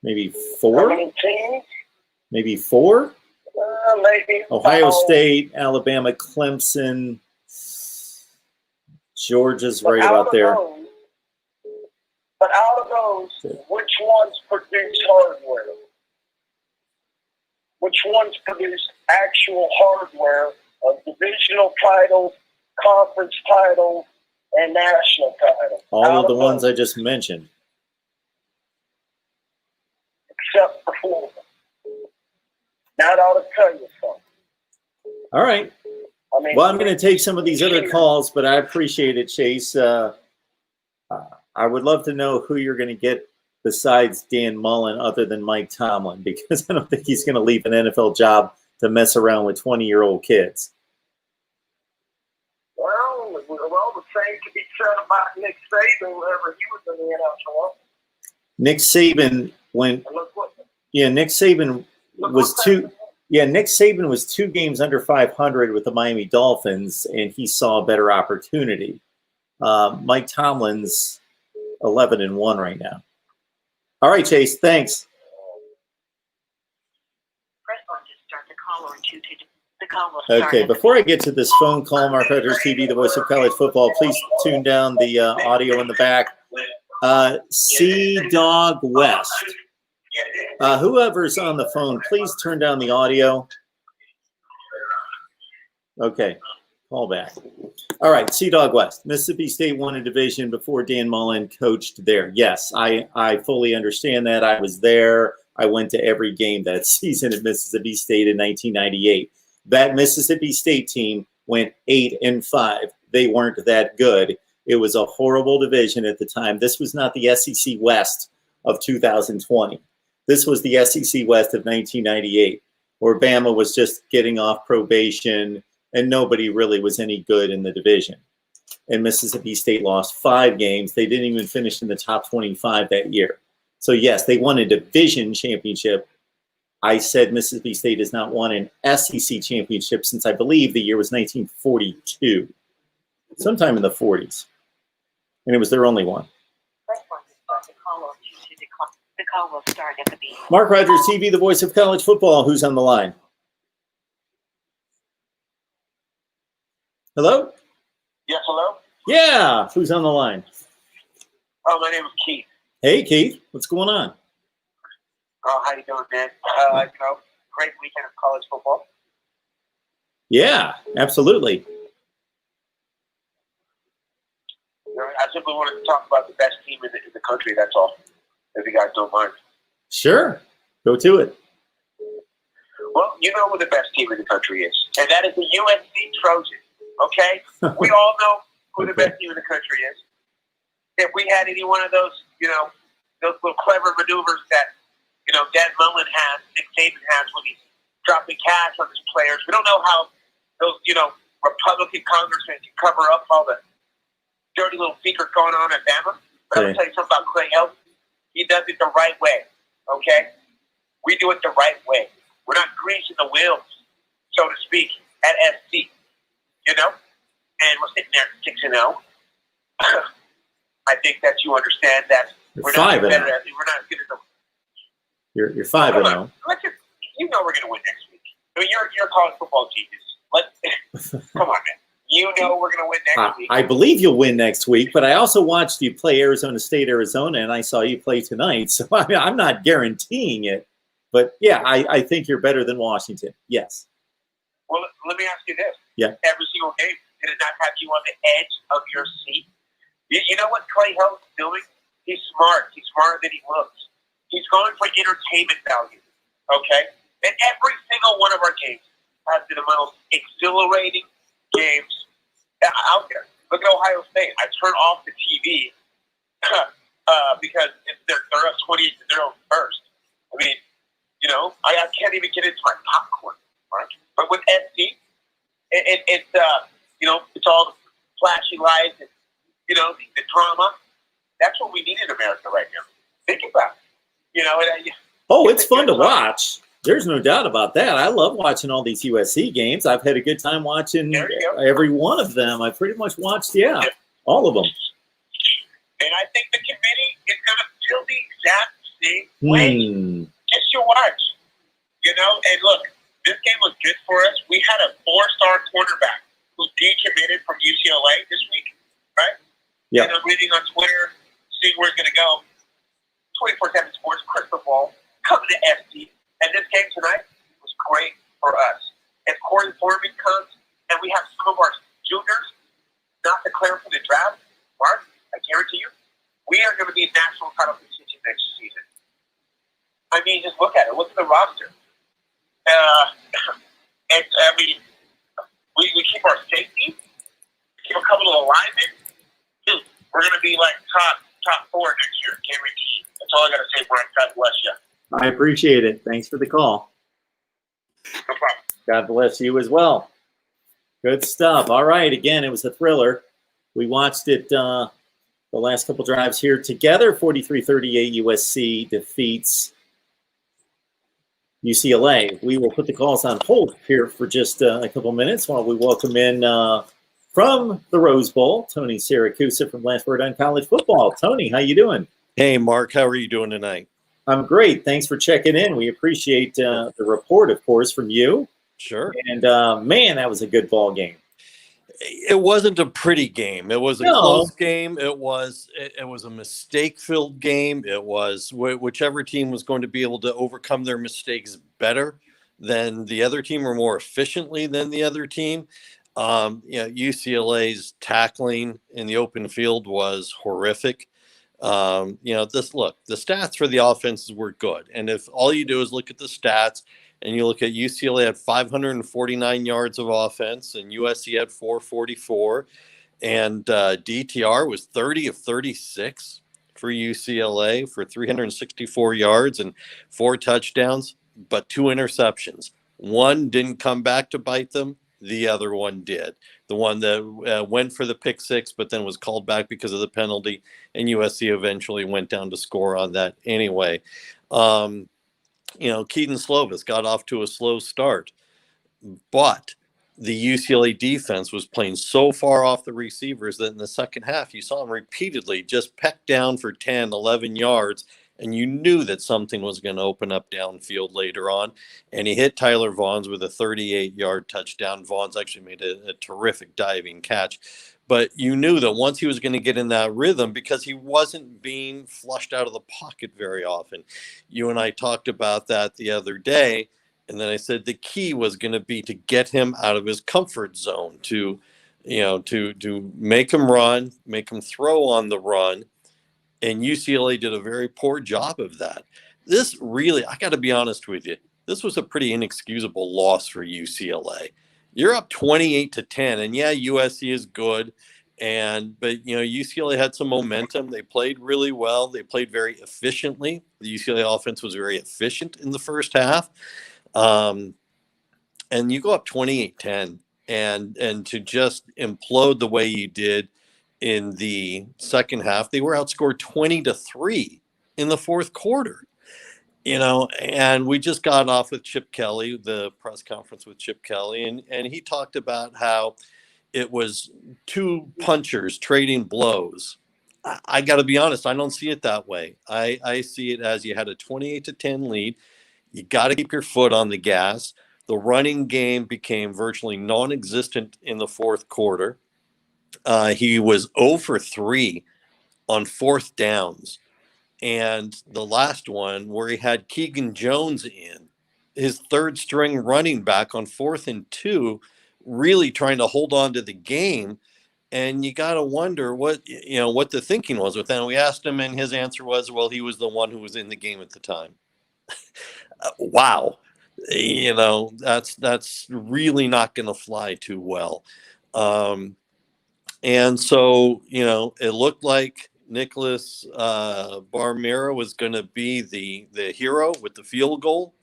Maybe 4? How many teams? Maybe 4? Maybe. Ohio State, Alabama, Clemson, Georgia's right about there. But out of those, which ones produce hardware? Which ones produce actual hardware of divisional titles, conference titles, and national titles? All of the ones I just mentioned. Except for Florida. That ought to tell you something. All right. I mean, well, I'm going to take some of these other calls, but I appreciate it, Chase. I would love to know who you're going to get besides Dan Mullen other than Mike Tomlin, because I don't think he's going to leave an NFL job to mess around with 20-year-old kids. Well, the same could be said about Nick Saban whenever he was in the NFL. Nick Saban Nick Saban was two. Yeah, Nick Saban was 2 games under 500 with the Miami Dolphins, and he saw a better opportunity. Mike Tomlin's 11-1 right now. All right, Chase. Thanks. Press 1 to start the call or 2 to the call will start. Okay, before I get to this phone call, MarkRogersTV, the voice of college football, please tune down the audio in the back. C-Dog West. Whoever's on the phone, please turn down the audio. Okay, call back. All right, C-Dog West. Mississippi State won a division before Dan Mullen coached there. Yes, I fully understand that. I was there. I went to every game that season at Mississippi State in 1998. That Mississippi State team went 8-5. They weren't that good. It was a horrible division at the time. This was not the SEC West of 2020. This was the SEC West of 1998, where Bama was just getting off probation and nobody really was any good in the division. And Mississippi State lost 5 games. They didn't even finish in the top 25 that year. So, yes, they won a division championship. I said Mississippi State has not won an SEC championship since I believe the year was 1942, sometime in the 40s. And it was their only one. The call will start at the beat. MarkRogersTV, the voice of college football. Who's on the line? Hello? Yes, hello? Yeah. Who's on the line? Oh, my name is Keith. Hey, Keith. What's going on? Oh, how you doing, man? Great weekend of college football. Yeah, absolutely. I simply wanted to talk about the best team in the country, that's all, if you guys don't mind. Sure. Go to it. Well, you know who the best team in the country is, and that is the USC Trojans, okay? We all know who the best team in the country is. if we had any one of those, those little clever maneuvers that, Dan Mullen has, Nick Saban has when he's dropping cash on his players. We don't know how those, Republican congressmen can cover up all the dirty little secrets going on at Bama. But I'm going to tell you something about Clay Helton. He does it the right way, okay? We do it the right way. We're not greasing the wheels, so to speak, at SC, And we're sitting there 6-0. I think that you understand that we're not better at it. We're not as good as You're 5-0. we're going to win next week. I mean, you're a college football genius. Come on, man. We're going to win next week. I believe you'll win next week, but I also watched you play Arizona State, Arizona, and I saw you play tonight. So I'm not guaranteeing it, but yeah, I think you're better than Washington. Yes. Well, let me ask you this. Yeah. Every single game, did it not have you on the edge of your seat? You know what Clay Helton's doing? He's smart. He's smarter than he looks. He's going for entertainment value, okay? And every single one of our games has been the most exhilarating games out there. Look at Ohio State. I turn off the TV because they're up 28-0 first. I mean, I can't even get into my popcorn, right? But with SC, it's all the flashy lights and the drama. That's what we need in America right now. Think about it. It's fun to watch. There's no doubt about that. I love watching all these USC games. I've had a good time watching every one of them. I pretty much watched, all of them. And I think the committee is going to feel the exact same way. Just you watch. And look, this game was good for us. We had a 4-star quarterback who decommitted from UCLA this week, right? Yeah. And I'm reading on Twitter, seeing where it's going to go. 24/7 Sports, crystal ball, coming to SC. And this game tonight was great for us. If Corey Foreman comes and we have some of our juniors not declared for the draft, Mark, I guarantee you, we are going to be in national title contention next season. I mean, just look at it. Look at the roster. We keep our safety, keep a couple of linemen. Dude, we're going to be like top 4 next year, guaranteed. That's all I got to say, Brian. God bless you. I appreciate it. Thanks for the call. No problem. God bless you as well. Good stuff. All right. Again, it was a thriller. We watched it the last couple drives here together. 43-38 USC defeats UCLA. We will put the calls on hold here for just a couple minutes while we welcome in from the Rose Bowl, Tony Siracusa from Last Word on College Football. Tony, how you doing? Hey, Mark. How are you doing tonight? I'm great. Thanks for checking in. We appreciate the report, of course, from you. Sure. And, man, that was a good ball game. It wasn't a pretty game. It was a close game. It was a mistake-filled game. It was whichever team was going to be able to overcome their mistakes better than the other team or more efficiently than the other team. UCLA's tackling in the open field was horrific. The stats for the offenses were good. And if all you do is look at the stats and you look at UCLA had 549 yards of offense and USC had 444, and DTR was 30 of 36 for UCLA for 364 yards and 4 touchdowns, but 2 interceptions. One didn't come back to bite them. The other one did. The one that went for the pick 6, but then was called back because of the penalty, and USC eventually went down to score on that anyway. Keaton Slovis got off to a slow start, but the UCLA defense was playing so far off the receivers that in the second half, you saw him repeatedly just peck down for 10, 11 yards, and you knew that something was going to open up downfield later on. And he hit Tyler Vaughns with a 38-yard touchdown. Vaughns actually made a terrific diving catch. But you knew that once he was going to get in that rhythm, because he wasn't being flushed out of the pocket very often. You and I talked about that the other day. And then I said the key was going to be to get him out of his comfort zone, to make him run, make him throw on the run. And UCLA did a very poor job of that. This really, I got to be honest with you, this was a pretty inexcusable loss for UCLA. You're up 28-10, and yeah, USC is good, But UCLA had some momentum. They played really well. They played very efficiently. The UCLA offense was very efficient in the first half. And you go up 28-10 and to just implode the way you did in the second half, they were outscored 20-3 in the fourth quarter. And we just got off with Chip Kelly, the press conference with Chip Kelly, and he talked about how it was two punchers trading blows. I got to be honest, I don't see it that way. I see it as you had a 28-10 lead. You got to keep your foot on the gas. The running game became virtually non-existent in the fourth quarter. He was 0 for 3 on fourth downs. And the last one where he had Keegan Jones in, his third string running back on 4th and 2, really trying to hold on to the game. And you got to wonder what the thinking was with that. And we asked him, and his answer was, well, he was the one who was in the game at the time. Wow. That's really not going to fly too well. And so, it looked like Nicholas Barmera was going to be the hero with the field goal,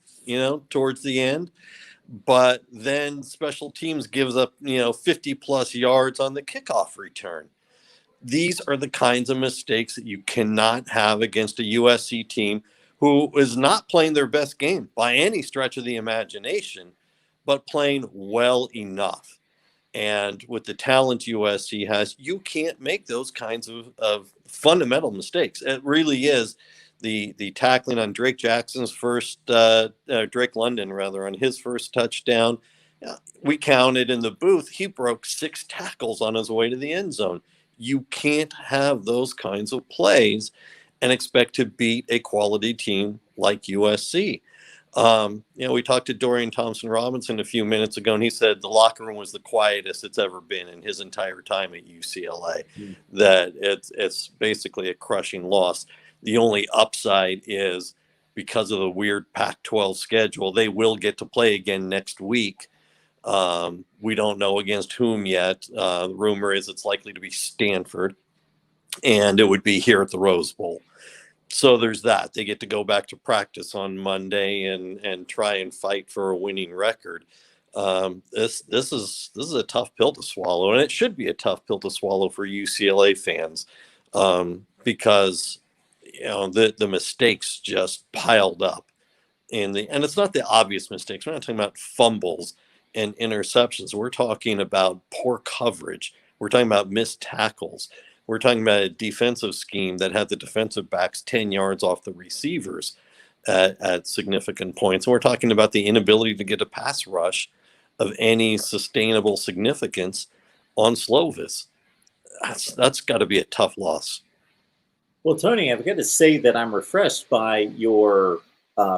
towards the end. But then special teams gives up, 50 plus yards on the kickoff return. These are the kinds of mistakes that you cannot have against a USC team who is not playing their best game by any stretch of the imagination, but playing well enough. And with the talent USC has, you can't make those kinds of fundamental mistakes. It really is the tackling on Drake Jackson's first, Drake London rather, on his first touchdown. We counted in the booth, he broke 6 tackles on his way to the end zone. You can't have those kinds of plays and expect to beat a quality team like USC. We talked to Dorian Thompson-Robinson a few minutes ago, and he said the locker room was the quietest it's ever been in his entire time at UCLA, that it's basically a crushing loss. The only upside is because of the weird Pac-12 schedule, they will get to play again next week. We don't know against whom yet. The rumor is it's likely to be Stanford, and it would be here at the Rose Bowl. So there's that. They get to go back to practice on Monday and try and fight for a winning record. This is a tough pill to swallow, and it should be a tough pill to swallow for UCLA fans, because the mistakes just piled up, and it's not the obvious mistakes. We're not talking about fumbles and interceptions. We're talking about poor coverage. We're talking about missed tackles. We're talking about a defensive scheme that had the defensive backs 10 yards off the receivers at significant points. And we're talking about the inability to get a pass rush of any sustainable significance on Slovis. That's got to be a tough loss. Well, Tony, I've got to say that I'm refreshed by your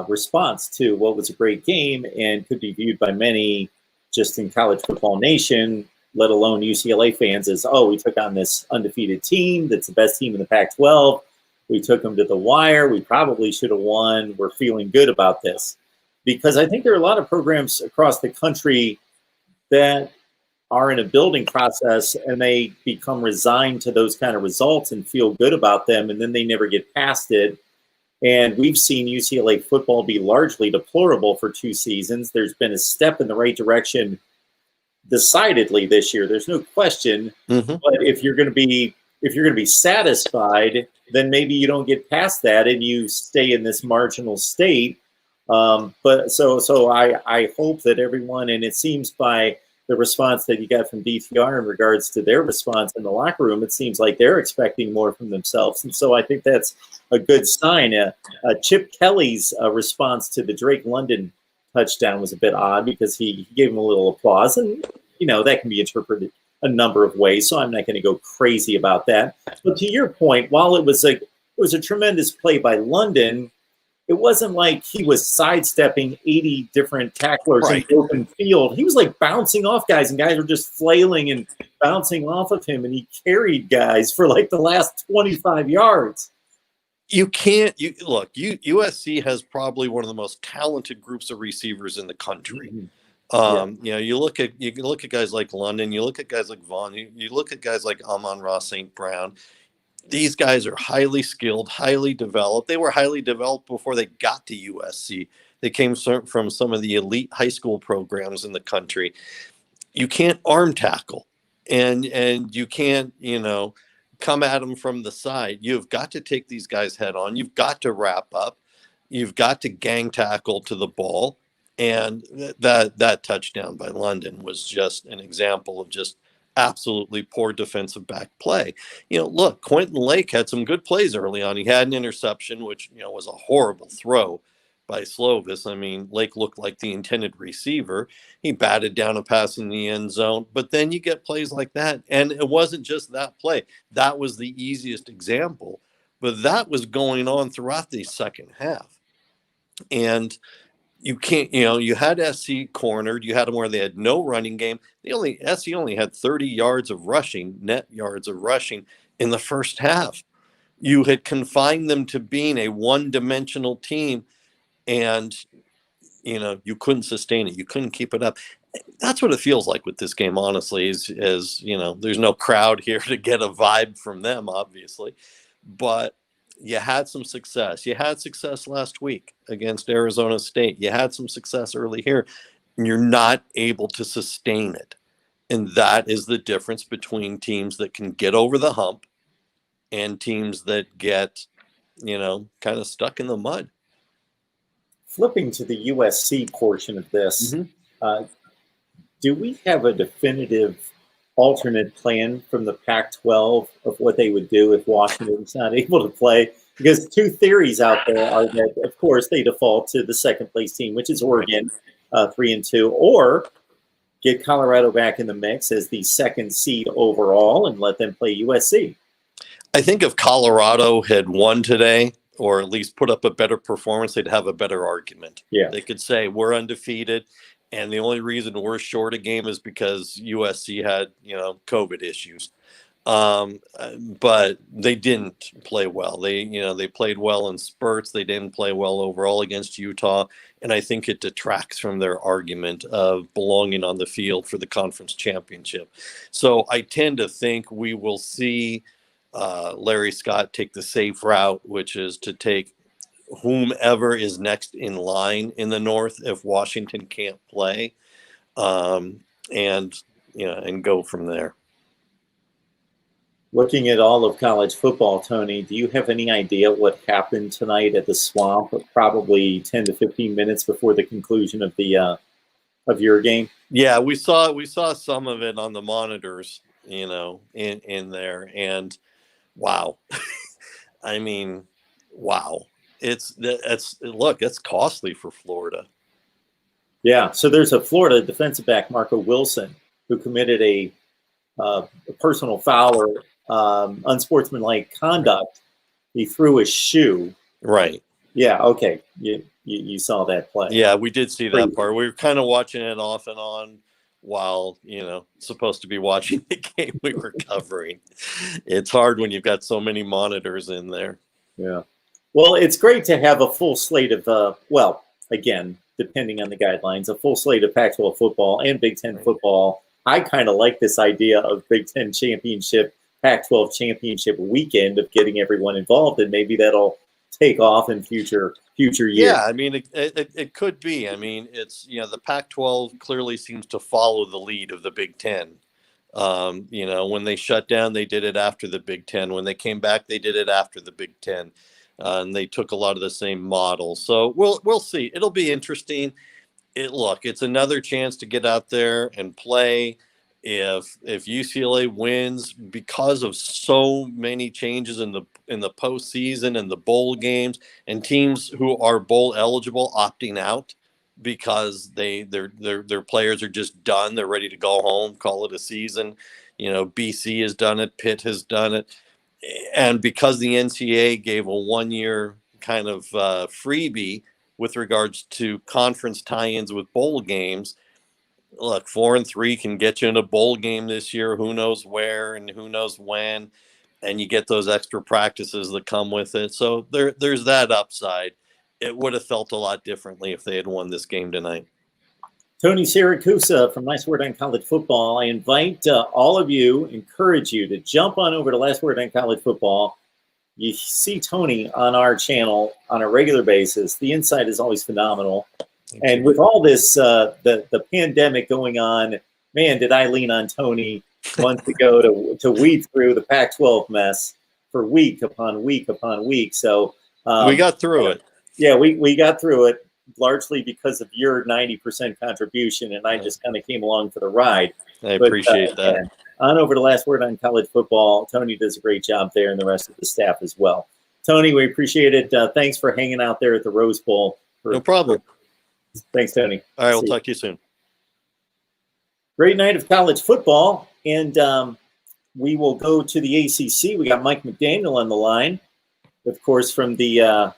response to what was a great game and could be viewed by many just in college football nation, let alone UCLA fans, as, we took on this undefeated team that's the best team in the Pac-12. We took them to the wire. We probably should have won. We're feeling good about this. Because I think there are a lot of programs across the country that are in a building process and they become resigned to those kind of results and feel good about them, and then they never get past it. And we've seen UCLA football be largely deplorable for 2 seasons. There's been a step in the right direction decidedly this year. There's no question. Mm-hmm. But if you're going to be satisfied, then maybe you don't get past that and you stay in this marginal state. But so I hope that everyone, and it seems by the response that you got from DTR in regards to their response in the locker room, it seems like they're expecting more from themselves. And so I think that's a good sign. Chip Kelly's response to the Drake London touchdown was a bit odd because he gave him a little applause, and that can be interpreted a number of ways, so I'm not going to go crazy about that. But to your point, while it was a tremendous play by London, it wasn't like he was sidestepping 80 different tacklers in the open field. He was like bouncing off guys, and guys were just flailing and bouncing off of him, and he carried guys for like the last 25 yards. USC has probably one of the most talented groups of receivers in the country. Mm-hmm. You look at guys like London, you look at guys like Vaughn, you look at guys like Amon-Ra St. Brown. These guys are highly skilled, highly developed. They were highly developed before they got to USC. They came from some of the elite high school programs in the country. You can't arm tackle, and you can't, come at them from the side. You've got to take these guys head on. You've got to wrap up. You've got to gang tackle to the ball. And that touchdown by London was just an example of just absolutely poor defensive back play. Look, Quentin Lake had some good plays early on. He had an interception, which, was a horrible throw by Slovis. I mean, Lake looked like the intended receiver. He batted down a pass in the end zone. But then you get plays like that. And it wasn't just that play. That was the easiest example. But that was going on throughout the second half. And you can't, you had SC cornered. You had them where they had no running game. SC only had 30 yards of rushing, net yards of rushing in the first half. You had confined them to being a one-dimensional team, and, you couldn't sustain it. You couldn't keep it up. That's what it feels like with this game, honestly, is there's no crowd here to get a vibe from them, obviously. But you had some success. You had success last week against Arizona State. You had some success early here, and you're not able to sustain it. And that is the difference between teams that can get over the hump and teams that get, kind of stuck in the mud. Flipping to the USC portion of this, do we have a definitive alternate plan from the Pac-12 of what they would do if Washington's not able to play? Because two theories out there are that, of course, they default to the second place team, which is Oregon, 3-2, or get Colorado back in the mix as the second seed overall and let them play USC. I think if Colorado had won today, or at least put up a better performance, they'd have a better argument. Yeah. They could say we're undefeated, and the only reason we're short a game is because USC had, COVID issues. But they didn't play well. They played well in spurts. They didn't play well overall against Utah. And I think it detracts from their argument of belonging on the field for the conference championship. So I tend to think we will see Larry Scott take the safe route, which is to take whomever is next in line in the North if Washington can't play, and go from there. Looking at all of college football, Tony, do you have any idea what happened tonight at the Swamp? Probably 10 to 15 minutes before the conclusion of the of your game. Yeah, we saw some of it on the monitors, in there, and wow. I mean, wow. It's costly for Florida. Yeah, so there's a Florida defensive back, Marco Wilson, who committed a personal foul or unsportsmanlike conduct. He threw his shoe. Right. Yeah. Okay. You saw that play. Yeah, we did see that part. We were kind of watching it off and on while supposed to be watching the game we were covering. It's hard when you've got so many monitors in there. Yeah. Well, it's great to have a full slate of, again, depending on the guidelines, a full slate of Pac-12 football and Big Ten football. I kind of like this idea of Big Ten championship, Pac-12 championship weekend of getting everyone involved, and maybe that'll take off in future years. Yeah, I mean, it could be. I mean, it's, the Pac-12 clearly seems to follow the lead of the Big Ten. When they shut down, they did it after the Big Ten. When they came back, they did it after the Big Ten. And they took a lot of the same models. So we'll see. It'll be interesting. It's another chance to get out there and play. If UCLA wins, because of so many changes in the postseason and the bowl games, and teams who are bowl eligible opting out because their players are just done, they're ready to go home, call it a season. BC has done it, Pitt has done it. And because the NCAA gave a 1-year kind of freebie with regards to conference tie-ins with bowl games, look, 4-3 can get you in a bowl game this year. Who knows where and who knows when, and you get those extra practices that come with it. So there's that upside. It would have felt a lot differently if they had won this game tonight. Tony Siracusa from Last Word on College Football. I invite all of you, encourage you to jump on over to Last Word on College Football. You see Tony on our channel on a regular basis. The insight is always phenomenal. And with all this, the pandemic going on, man, did I lean on Tony months ago to weed through the Pac-12 mess for week upon week upon week. So we got through it. Yeah, we got through it largely because of your 90% contribution, and I just kind of came along for the ride. I appreciate that. Yeah. On over to Last Word on College Football. Tony does a great job there, and the rest of the staff as well. Tony, we appreciate it. Thanks for hanging out there at the Rose Bowl. No problem. Thanks, Tony. All right, we'll talk to you soon. Great night of college football, and we will go to the ACC. We got Mike McDaniel on the line, of course, from the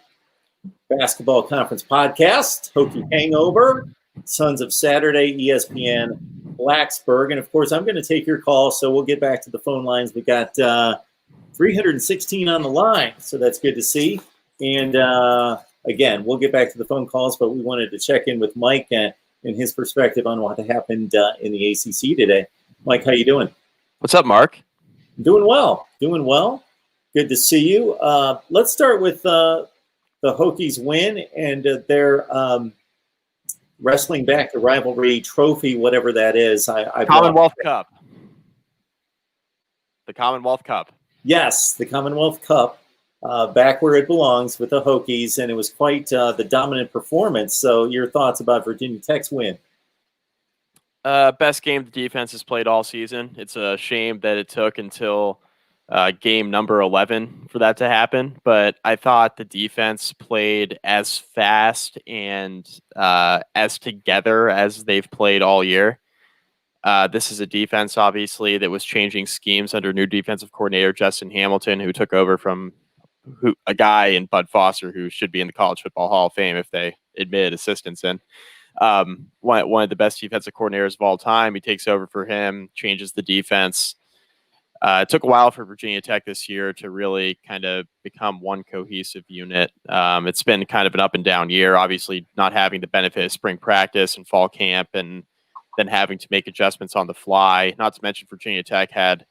Basketball Conference Podcast, Hokie Hangover, Sons of Saturday, ESPN, Blacksburg. And, of course, I'm going to take your call, so we'll get back to the phone lines. We got 316 on the line, so that's good to see. And, again, we'll get back to the phone calls, but we wanted to check in with Mike and his perspective on what happened in the ACC today. Mike, how you doing? What's up, Mark? Doing well. Good to see you. Let's start with the Hokies win and their wrestling back the rivalry trophy, whatever that is. Commonwealth Cup. The Commonwealth Cup. Yes, the Commonwealth Cup, back where it belongs with the Hokies, and it was quite the dominant performance. So your thoughts about Virginia Tech's win? Best game the defense has played all season. It's a shame that it took until game number 11 for that to happen, but I thought the defense played as fast and as together as they've played all year. This is a defense, obviously, that was changing schemes under new defensive coordinator Justin Hamilton, who took over from a guy in Bud Foster, who should be in the College Football Hall of Fame if they admitted assistance in. One of the best defensive coordinators of all time. He takes over for him, changes the defense. It took a while for Virginia Tech this year to really kind of become one cohesive unit. It's been kind of an up and down year, obviously not having the benefit of spring practice and fall camp and then having to make adjustments on the fly. Not to mention Virginia Tech had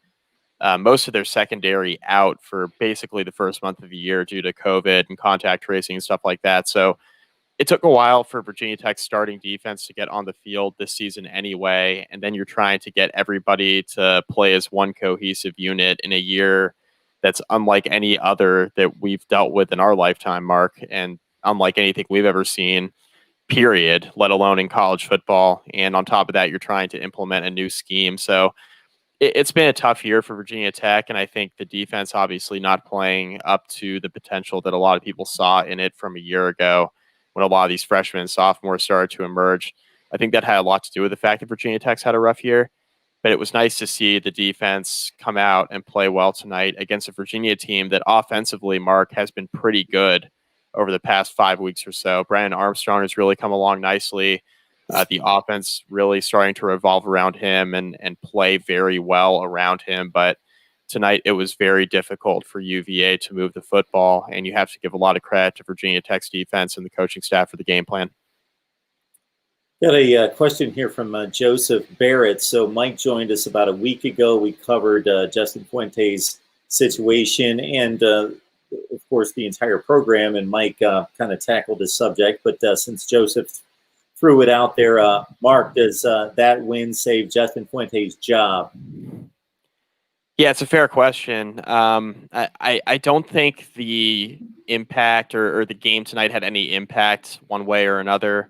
most of their secondary out for basically the first month of the year due to COVID and contact tracing and stuff like that. So it took a while for Virginia Tech's starting defense to get on the field this season anyway, and then you're trying to get everybody to play as one cohesive unit in a year that's unlike any other that we've dealt with in our lifetime, Mark, and unlike anything we've ever seen, period, let alone in college football. And on top of that, you're trying to implement a new scheme. So it's been a tough year for Virginia Tech, and I think the defense obviously not playing up to the potential that a lot of people saw in it from a year ago, when a lot of these freshmen and sophomores started to emerge. I think that had a lot to do with the fact that Virginia Tech's had a rough year, but it was nice to see the defense come out and play well tonight against a Virginia team that offensively, Mark, has been pretty good over the past 5 weeks or so. Brandon Armstrong has really come along nicely. The offense really starting to revolve around him and play very well around him, but tonight, it was very difficult for UVA to move the football, and you have to give a lot of credit to Virginia Tech's defense and the coaching staff for the game plan. Got a question here from Joseph Barrett. So Mike joined us about a week ago. We covered Justin Fuente's situation and, of course, the entire program, and Mike kind of tackled this subject. But since Joseph threw it out there, Mark, does that win save Justin Fuente's job? Yeah, it's a fair question. I don't think the impact or the game tonight had any impact one way or another.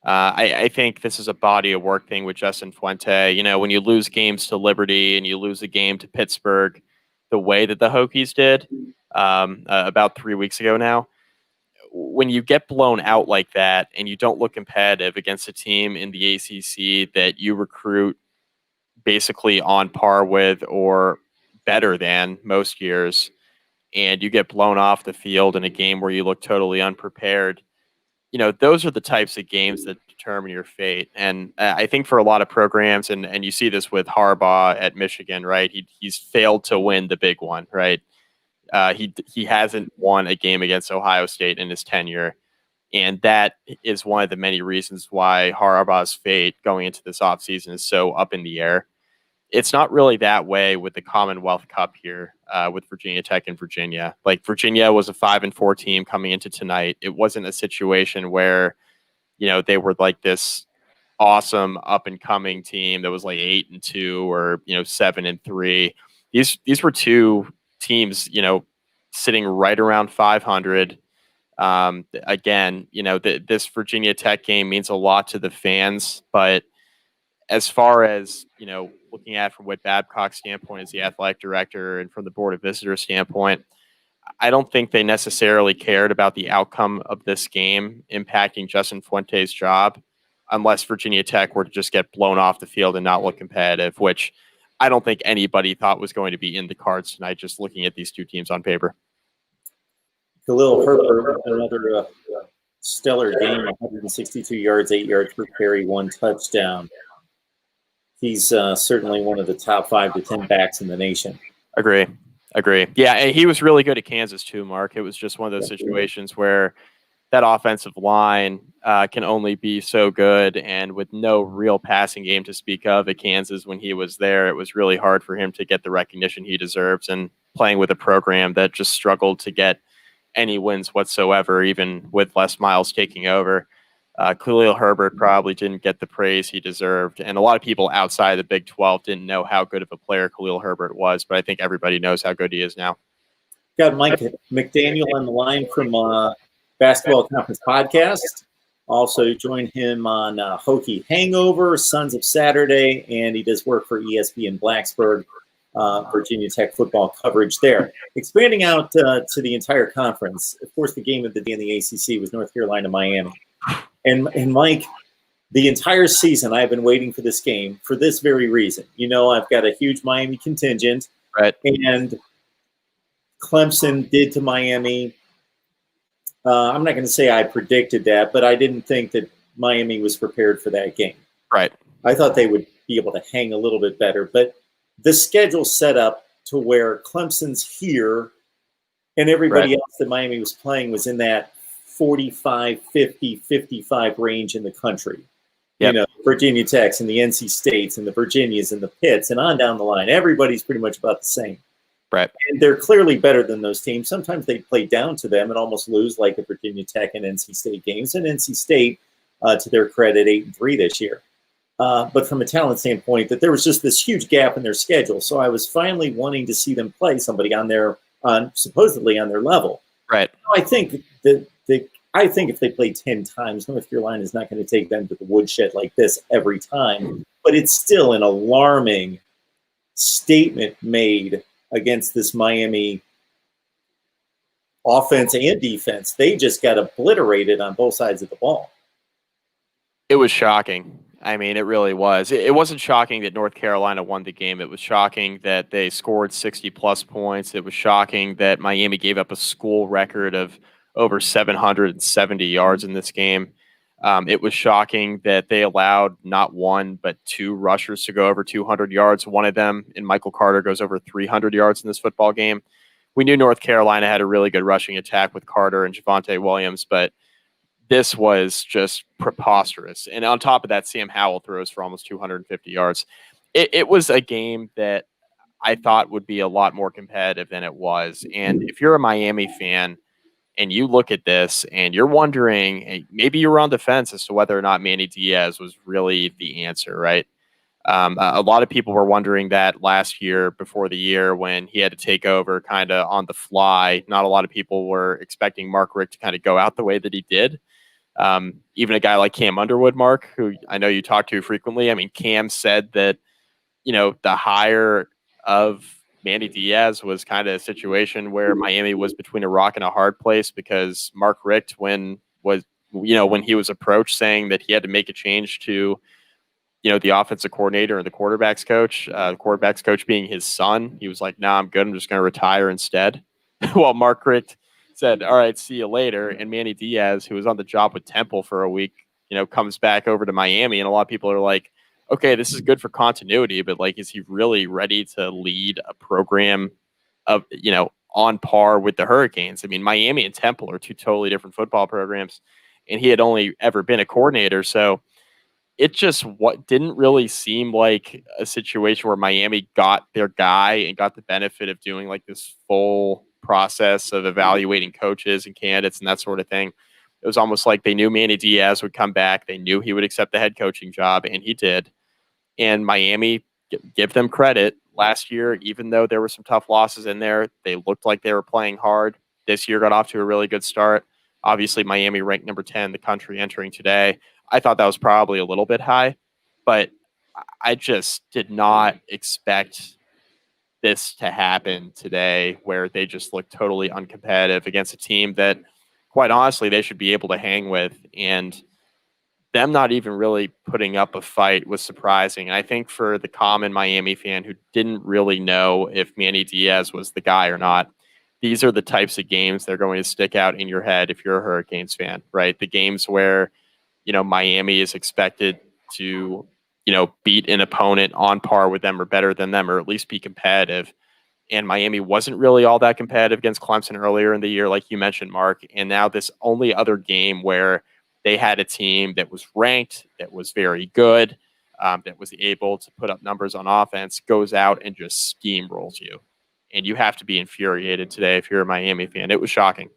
I think this is a body of work thing with Justin Fuente. You know, when you lose games to Liberty and you lose a game to Pittsburgh, the way that the Hokies did about 3 weeks ago now, when you get blown out like that and you don't look competitive against a team in the ACC that you recruit basically on par with or better than most years, and you get blown off the field in a game where you look totally unprepared, you know, those are the types of games that determine your fate. And I think for a lot of programs, and you see this with Harbaugh at Michigan, right? He's failed to win the big one, right? He hasn't won a game against Ohio State in his tenure. And that is one of the many reasons why Harbaugh's fate going into this offseason is so up in the air. It's not really that way with the Commonwealth Cup here with Virginia Tech and Virginia. Like, Virginia was a 5-4 team coming into tonight. It wasn't a situation where, they were like this awesome up and coming team that was like 8-2 or 7-3. These were two teams, sitting right around 500. Again, this Virginia Tech game means a lot to the fans, but as far as, looking at from Whit Babcock's standpoint as the athletic director and from the Board of Visitors standpoint, I don't think they necessarily cared about the outcome of this game impacting Justin Fuente's job, unless Virginia Tech were to just get blown off the field and not look competitive, which I don't think anybody thought was going to be in the cards tonight, just looking at these two teams on paper. Khalil Herbert, another stellar game, 162 yards, 8 yards per carry, 1 touchdown. He's certainly one of the top 5 to 10 backs in the nation. Agree. Yeah, and he was really good at Kansas too, Mark. It was just one of those situations where that offensive line can only be so good, and with no real passing game to speak of at Kansas when he was there, it was really hard for him to get the recognition he deserves, and playing with a program that just struggled to get any wins whatsoever, even with Les Miles taking over. Khalil Herbert probably didn't get the praise he deserved, and a lot of people outside the Big 12 didn't know how good of a player Khalil Herbert was, but I think everybody knows how good he is now. Got Mike McDaniel on the line from Basketball Conference Podcast. Also join him on Hokie Hangover, Sons of Saturday, and he does work for ESPN Blacksburg, Virginia Tech football coverage there. Expanding out to the entire conference, of course, the game of the day in the ACC was North Carolina-Miami. And Mike, the entire season I've been waiting for this game for this very reason. I've got a huge Miami contingent. Right. And Clemson did to Miami. I'm not going to say I predicted that, but I didn't think that Miami was prepared for that game. Right. I thought they would be able to hang a little bit better. But the schedule set up to where Clemson's here and everybody else that Miami was playing was in that 45, 50, 55 range in the country. Yep. Virginia Tech's and the NC States and the Virginias and the Pitts and on down the line. Everybody's pretty much about the same. Right. And they're clearly better than those teams. Sometimes they play down to them and almost lose, like the Virginia Tech and NC State games. And NC State, to their credit, 8-3 this year. But from a talent standpoint, that there was just this huge gap in their schedule. So I was finally wanting to see them play somebody supposedly on their level. Right. I think if they play 10 times, North Carolina is not going to take them to the woodshed like this every time. But it's still an alarming statement made against this Miami offense and defense. They just got obliterated on both sides of the ball. It was shocking. I mean, it really was. It wasn't shocking that North Carolina won the game. It was shocking that they scored 60-plus points. It was shocking that Miami gave up a school record of over 770 yards in this game. It was shocking that they allowed not one, but 2 rushers to go over 200 yards. One of them, in Michael Carter, goes over 300 yards in this football game. We knew North Carolina had a really good rushing attack with Carter and Javonte Williams, but this was just preposterous. And on top of that, Sam Howell throws for almost 250 yards. It was a game that I thought would be a lot more competitive than it was. And if you're a Miami fan, and you look at this and you're wondering, maybe you're on the fence as to whether or not Manny Diaz was really the answer, right? A lot of people were wondering that last year before the year when he had to take over kind of on the fly. Not a lot of people were expecting Mark Richt to kind of go out the way that he did. Even a guy like Cam Underwood, Mark, who I know you talk to frequently. I mean, Cam said that, the hire of Manny Diaz was kind of a situation where Miami was between a rock and a hard place because Mark Richt, when he was approached saying that he had to make a change to, the offensive coordinator and the quarterback's coach being his son, he was like, "Nah, I'm good. I'm just going to retire instead." Well, Mark Richt said, "All right, see you later." And Manny Diaz, who was on the job with Temple for a week, comes back over to Miami. And a lot of people are like, okay, this is good for continuity, but is he really ready to lead a program of, on par with the Hurricanes? I mean, Miami and Temple are 2 totally different football programs. and he had only ever been a coordinator. So it just didn't really seem like a situation where Miami got their guy and got the benefit of doing like this full process of evaluating coaches and candidates and that sort of thing. It was almost like they knew Manny Diaz would come back. They knew he would accept the head coaching job, and he did. And Miami, give them credit, last year, even though there were some tough losses in there, they looked like they were playing hard. This year got off to a really good start. Obviously, Miami ranked number 10 in the country entering today. I thought that was probably a little bit high, but I just did not expect this to happen today, where they just looked totally uncompetitive against a team that, quite honestly, they should be able to hang with. And them not even really putting up a fight was surprising. And I think for the common Miami fan who didn't really know if Manny Diaz was the guy or not, these are the types of games that are going to stick out in your head if you're a Hurricanes fan, right? The games where, Miami is expected to, beat an opponent on par with them or better than them, or at least be competitive. And Miami wasn't really all that competitive against Clemson earlier in the year, like you mentioned, Mark. And now this only other game where they had a team that was ranked, that was very good, that was able to put up numbers on offense, goes out and just steamrolls you. And you have to be infuriated today if you're a Miami fan. It was shocking.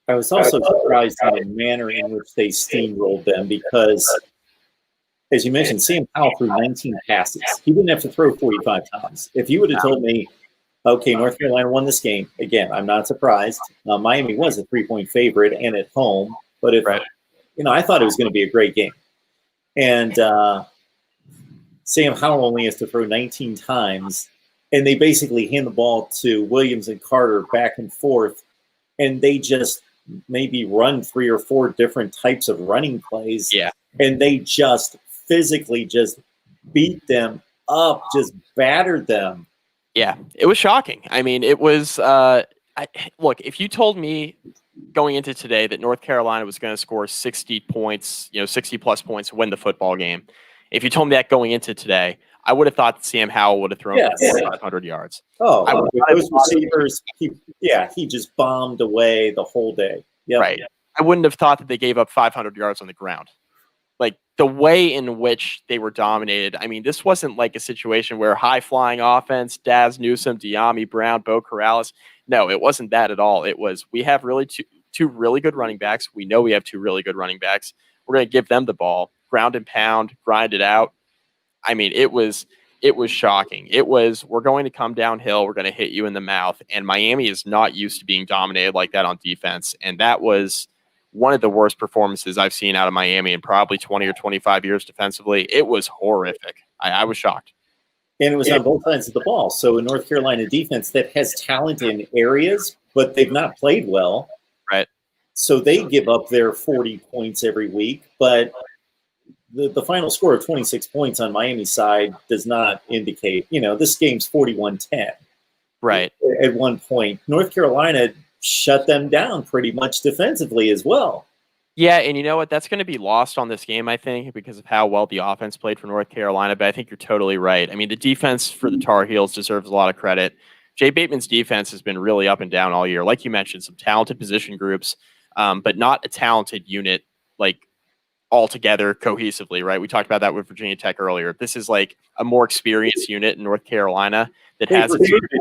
I was also surprised in the manner in which they steamrolled them because, as you mentioned, Sam Howell threw 19 passes. He didn't have to throw 45 times. If you would have told me, okay, North Carolina won this game, again, I'm not surprised. Miami was a 3-point favorite and at home. But if I thought it was going to be a great game. And Sam Howell only has to throw 19 times, and they basically hand the ball to Williams and Carter back and forth, and they just maybe run 3 or 4 different types of running plays. Yeah. And they just physically just beat them up, just battered them. Yeah, it was shocking. I mean, it was look, if you told me going into today that North Carolina was going to score 60 points, 60 plus points to win the football game, if you told me that going into today, I would have thought that Sam Howell would have thrown 500 yards. Oh, with those receivers, he just bombed away the whole day. Yep. Right. I wouldn't have thought that they gave up 500 yards on the ground. Like the way in which they were dominated. I mean, this wasn't like a situation where high flying offense, Daz Newsome, De'Ami Brown, Bo Corrales. No, it wasn't that at all. It was, we have really two really good running backs. We know we have 2 really good running backs. We're going to give them the ball, ground and pound, grind it out. I mean, it was shocking. It was, we're going to come downhill. We're going to hit you in the mouth. And Miami is not used to being dominated like that on defense. And that was one of the worst performances I've seen out of Miami in probably 20 or 25 years defensively. It was horrific. I was shocked. And it was on both sides of the ball. So a North Carolina defense that has talent in areas, but they've not played well. Right. So they give up their 40 points every week. But the final score of 26 points on Miami's side does not indicate, this game's 41-10. Right. At one point, North Carolina shut them down pretty much defensively as well. Yeah, and you know what? That's going to be lost on this game, I think, because of how well the offense played for North Carolina. But I think you're totally right. I mean, the defense for the Tar Heels deserves a lot of credit. Jay Bateman's defense has been really up and down all year. Like you mentioned, some talented position groups, but not a talented unit, like all together cohesively, right? We talked about that with Virginia Tech earlier. This is like a more experienced unit in North Carolina that has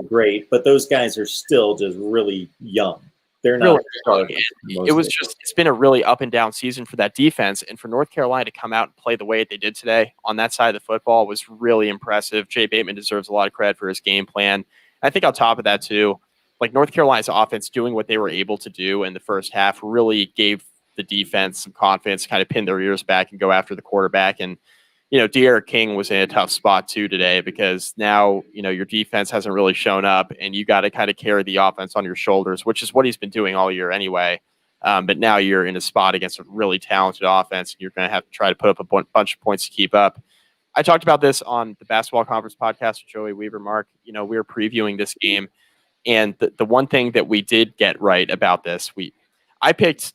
great, but those guys are still just really young. They're not. It's been a really up and down season for that defense, and for North Carolina to come out and play the way they did today on that side of the football was really impressive. Jay Bateman deserves a lot of credit for his game plan. I think on top of that too, like North Carolina's offense doing what they were able to do in the first half really gave the defense some confidence to kind of pin their ears back and go after the quarterback. And, De'Ara King was in a tough spot too today because now, your defense hasn't really shown up and you got to kind of carry the offense on your shoulders, which is what he's been doing all year anyway. But now you're in a spot against a really talented offense. And you're going to have to try to put up a bunch of points to keep up. I talked about this on the Basketball Conference podcast with Joey Weaver, Mark. We were previewing this game. And the one thing that we did get right about this, I picked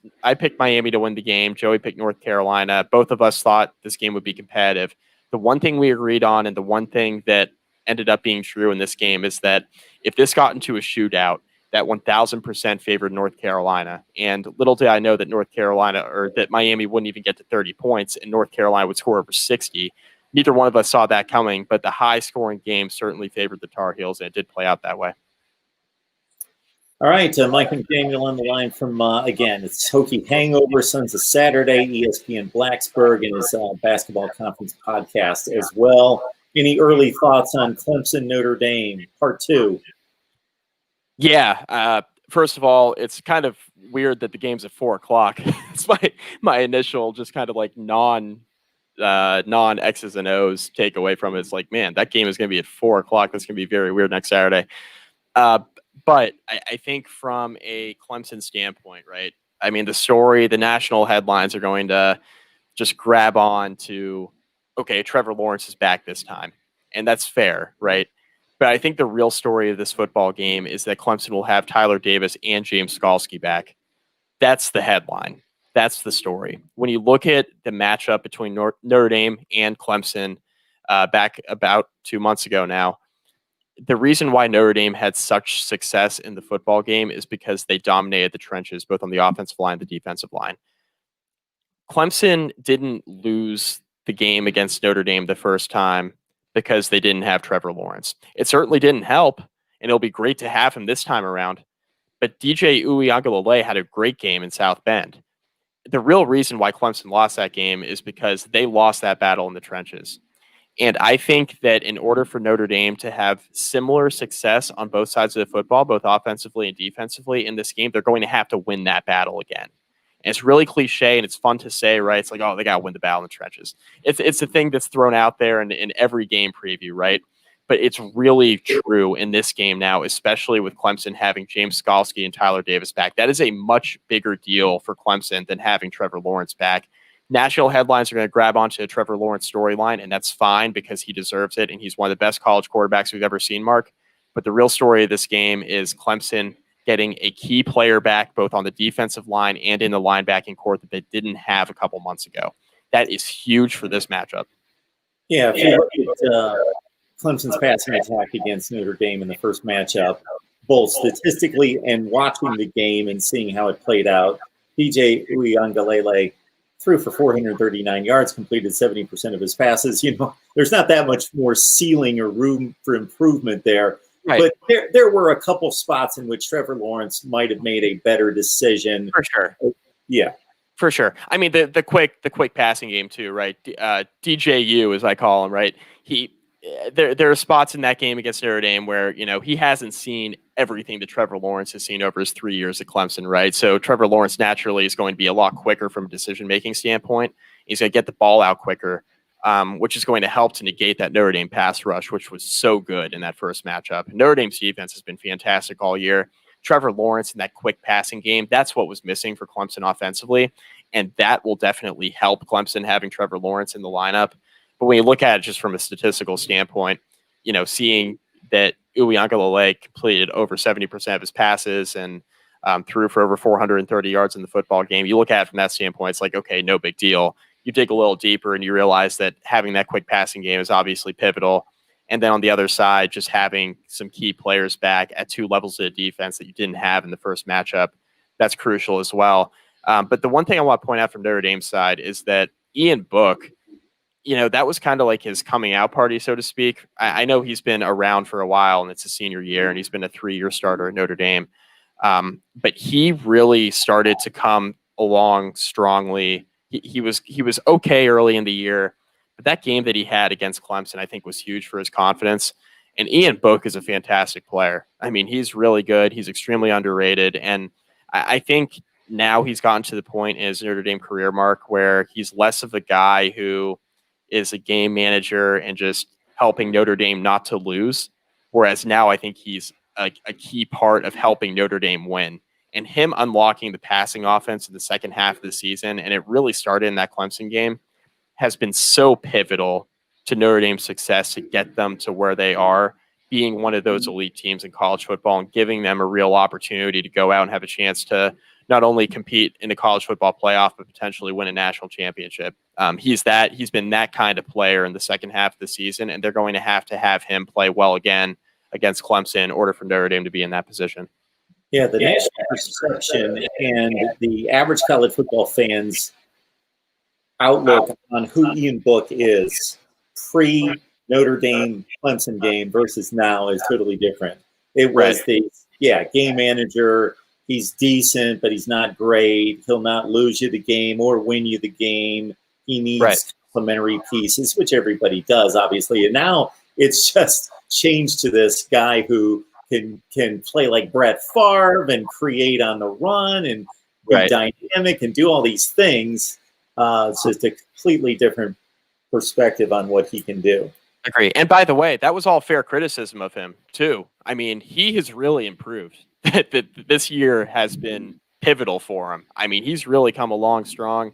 Miami to win the game. Joey picked North Carolina. Both of us thought this game would be competitive. The one thing we agreed on and the one thing that ended up being true in this game is that if this got into a shootout, that 1,000% favored North Carolina. And little did I know that that Miami wouldn't even get to 30 points and North Carolina would score over 60. Neither one of us saw that coming, but the high-scoring game certainly favored the Tar Heels, and it did play out that way. All right, Mike McDaniel on the line from, again, it's Hokie Hangover, Sons of Saturday, ESPN Blacksburg, and his basketball conference podcast as well. Any early thoughts on Clemson, Notre Dame, part 2? Yeah, first of all, it's kind of weird that the game's at 4:00. It's my initial just kind of like non X's and O's takeaway from it. It's like, man, that game is going to be at 4:00. That's going to be very weird next Saturday. But I think from a Clemson standpoint, right? I mean, the national headlines are going to just grab on to, okay, Trevor Lawrence is back this time. And that's fair, right? But I think the real story of this football game is that Clemson will have Tyler Davis and James Skalski back. That's the headline. That's the story. When you look at the matchup between Notre Dame and Clemson back about 2 months ago now, the reason why Notre Dame had such success in the football game is because they dominated the trenches, both on the offensive line and the defensive line. Clemson didn't lose the game against Notre Dame the first time because they didn't have Trevor Lawrence. It certainly didn't help, and it'll be great to have him this time around. But DJ Uiagalelei had a great game in South Bend. The real reason why Clemson lost that game is because they lost that battle in the trenches. And I think that in order for Notre Dame to have similar success on both sides of the football, both offensively and defensively in this game, they're going to have to win that battle again. And it's really cliche and it's fun to say, right? It's like, oh, they got to win the battle in the trenches. It's a thing that's thrown out there in every game preview, right? But it's really true in this game now, especially with Clemson having James Skalski and Tyler Davis back. That is a much bigger deal for Clemson than having Trevor Lawrence back. National headlines are going to grab onto the Trevor Lawrence storyline, and that's fine because he deserves it, and he's one of the best college quarterbacks we've ever seen, Mark. But the real story of this game is Clemson getting a key player back both on the defensive line and in the linebacking court that they didn't have a couple months ago. That is huge for this matchup. Yeah, if you look at Clemson's passing attack against Notre Dame in the first matchup, both statistically and watching the game and seeing how it played out, DJ Uiagalelei threw for 439 yards, completed 70% of his passes. You know, there's not that much more ceiling or room for improvement there. Right. But there were a couple spots in which Trevor Lawrence might have made a better decision. For sure. Yeah. For sure. I mean, the quick passing game too, right? DJU, as I call him, right? There are spots in that game against Notre Dame where, you know, he hasn't seen everything that Trevor Lawrence has seen over his 3 years at Clemson, right? So Trevor Lawrence naturally is going to be a lot quicker from a decision-making standpoint. He's going to get the ball out quicker, which is going to help to negate that Notre Dame pass rush, which was so good in that first matchup. Notre Dame's defense has been fantastic all year. Trevor Lawrence in that quick passing game, that's what was missing for Clemson offensively, and that will definitely help Clemson having Trevor Lawrence in the lineup. But when you look at it just from a statistical standpoint, you know, seeing that Uiagalelei completed over 70% of his passes and threw for over 430 yards in the football game, you look at it from that standpoint, it's like, okay, no big deal. You dig a little deeper and you realize that having that quick passing game is obviously pivotal. And then on the other side, just having some key players back at two levels of the defense that you didn't have in the first matchup, that's crucial as well. But the one thing I want to point out from Notre Dame's side is that Ian Book, you know, that was kind of like his coming out party, so to speak. I know he's been around for a while and it's his senior year and he's been a 3-year starter at Notre Dame. But he really started to come along strongly. He was okay early in the year, but that game that he had against Clemson, I think, was huge for his confidence. And Ian Book is a fantastic player. I mean, he's really good. He's extremely underrated. And I think now he's gotten to the point in his Notre Dame career, Mark, where he's less of a guy who is a game manager and just helping Notre Dame not to lose. Whereas now I think he's a key part of helping Notre Dame win. And him unlocking the passing offense in the second half of the season, and it really started in that Clemson game, has been so pivotal to Notre Dame's success to get them to where they are, being one of those elite teams in college football and giving them a real opportunity to go out and have a chance to not only compete in the college football playoff, but potentially win a national championship. He's been that kind of player in the second half of the season, and they're going to have him play well again against Clemson in order for Notre Dame to be in that position. Yeah, the national perception and the average college football fan's outlook on who Ian Book is pre Notre Dame Clemson game versus now is totally different. It was the game manager. He's decent, but he's not great. He'll not lose you the game or win you the game. He needs complementary pieces, which everybody does, obviously. And now it's just changed to this guy who can play like Brett Favre and create on the run and be dynamic and do all these things. It's just a completely different perspective on what he can do. Agree. And by the way, that was all fair criticism of him too. I mean, he has really improved. This year has been pivotal for him. I mean, he's really come along strong.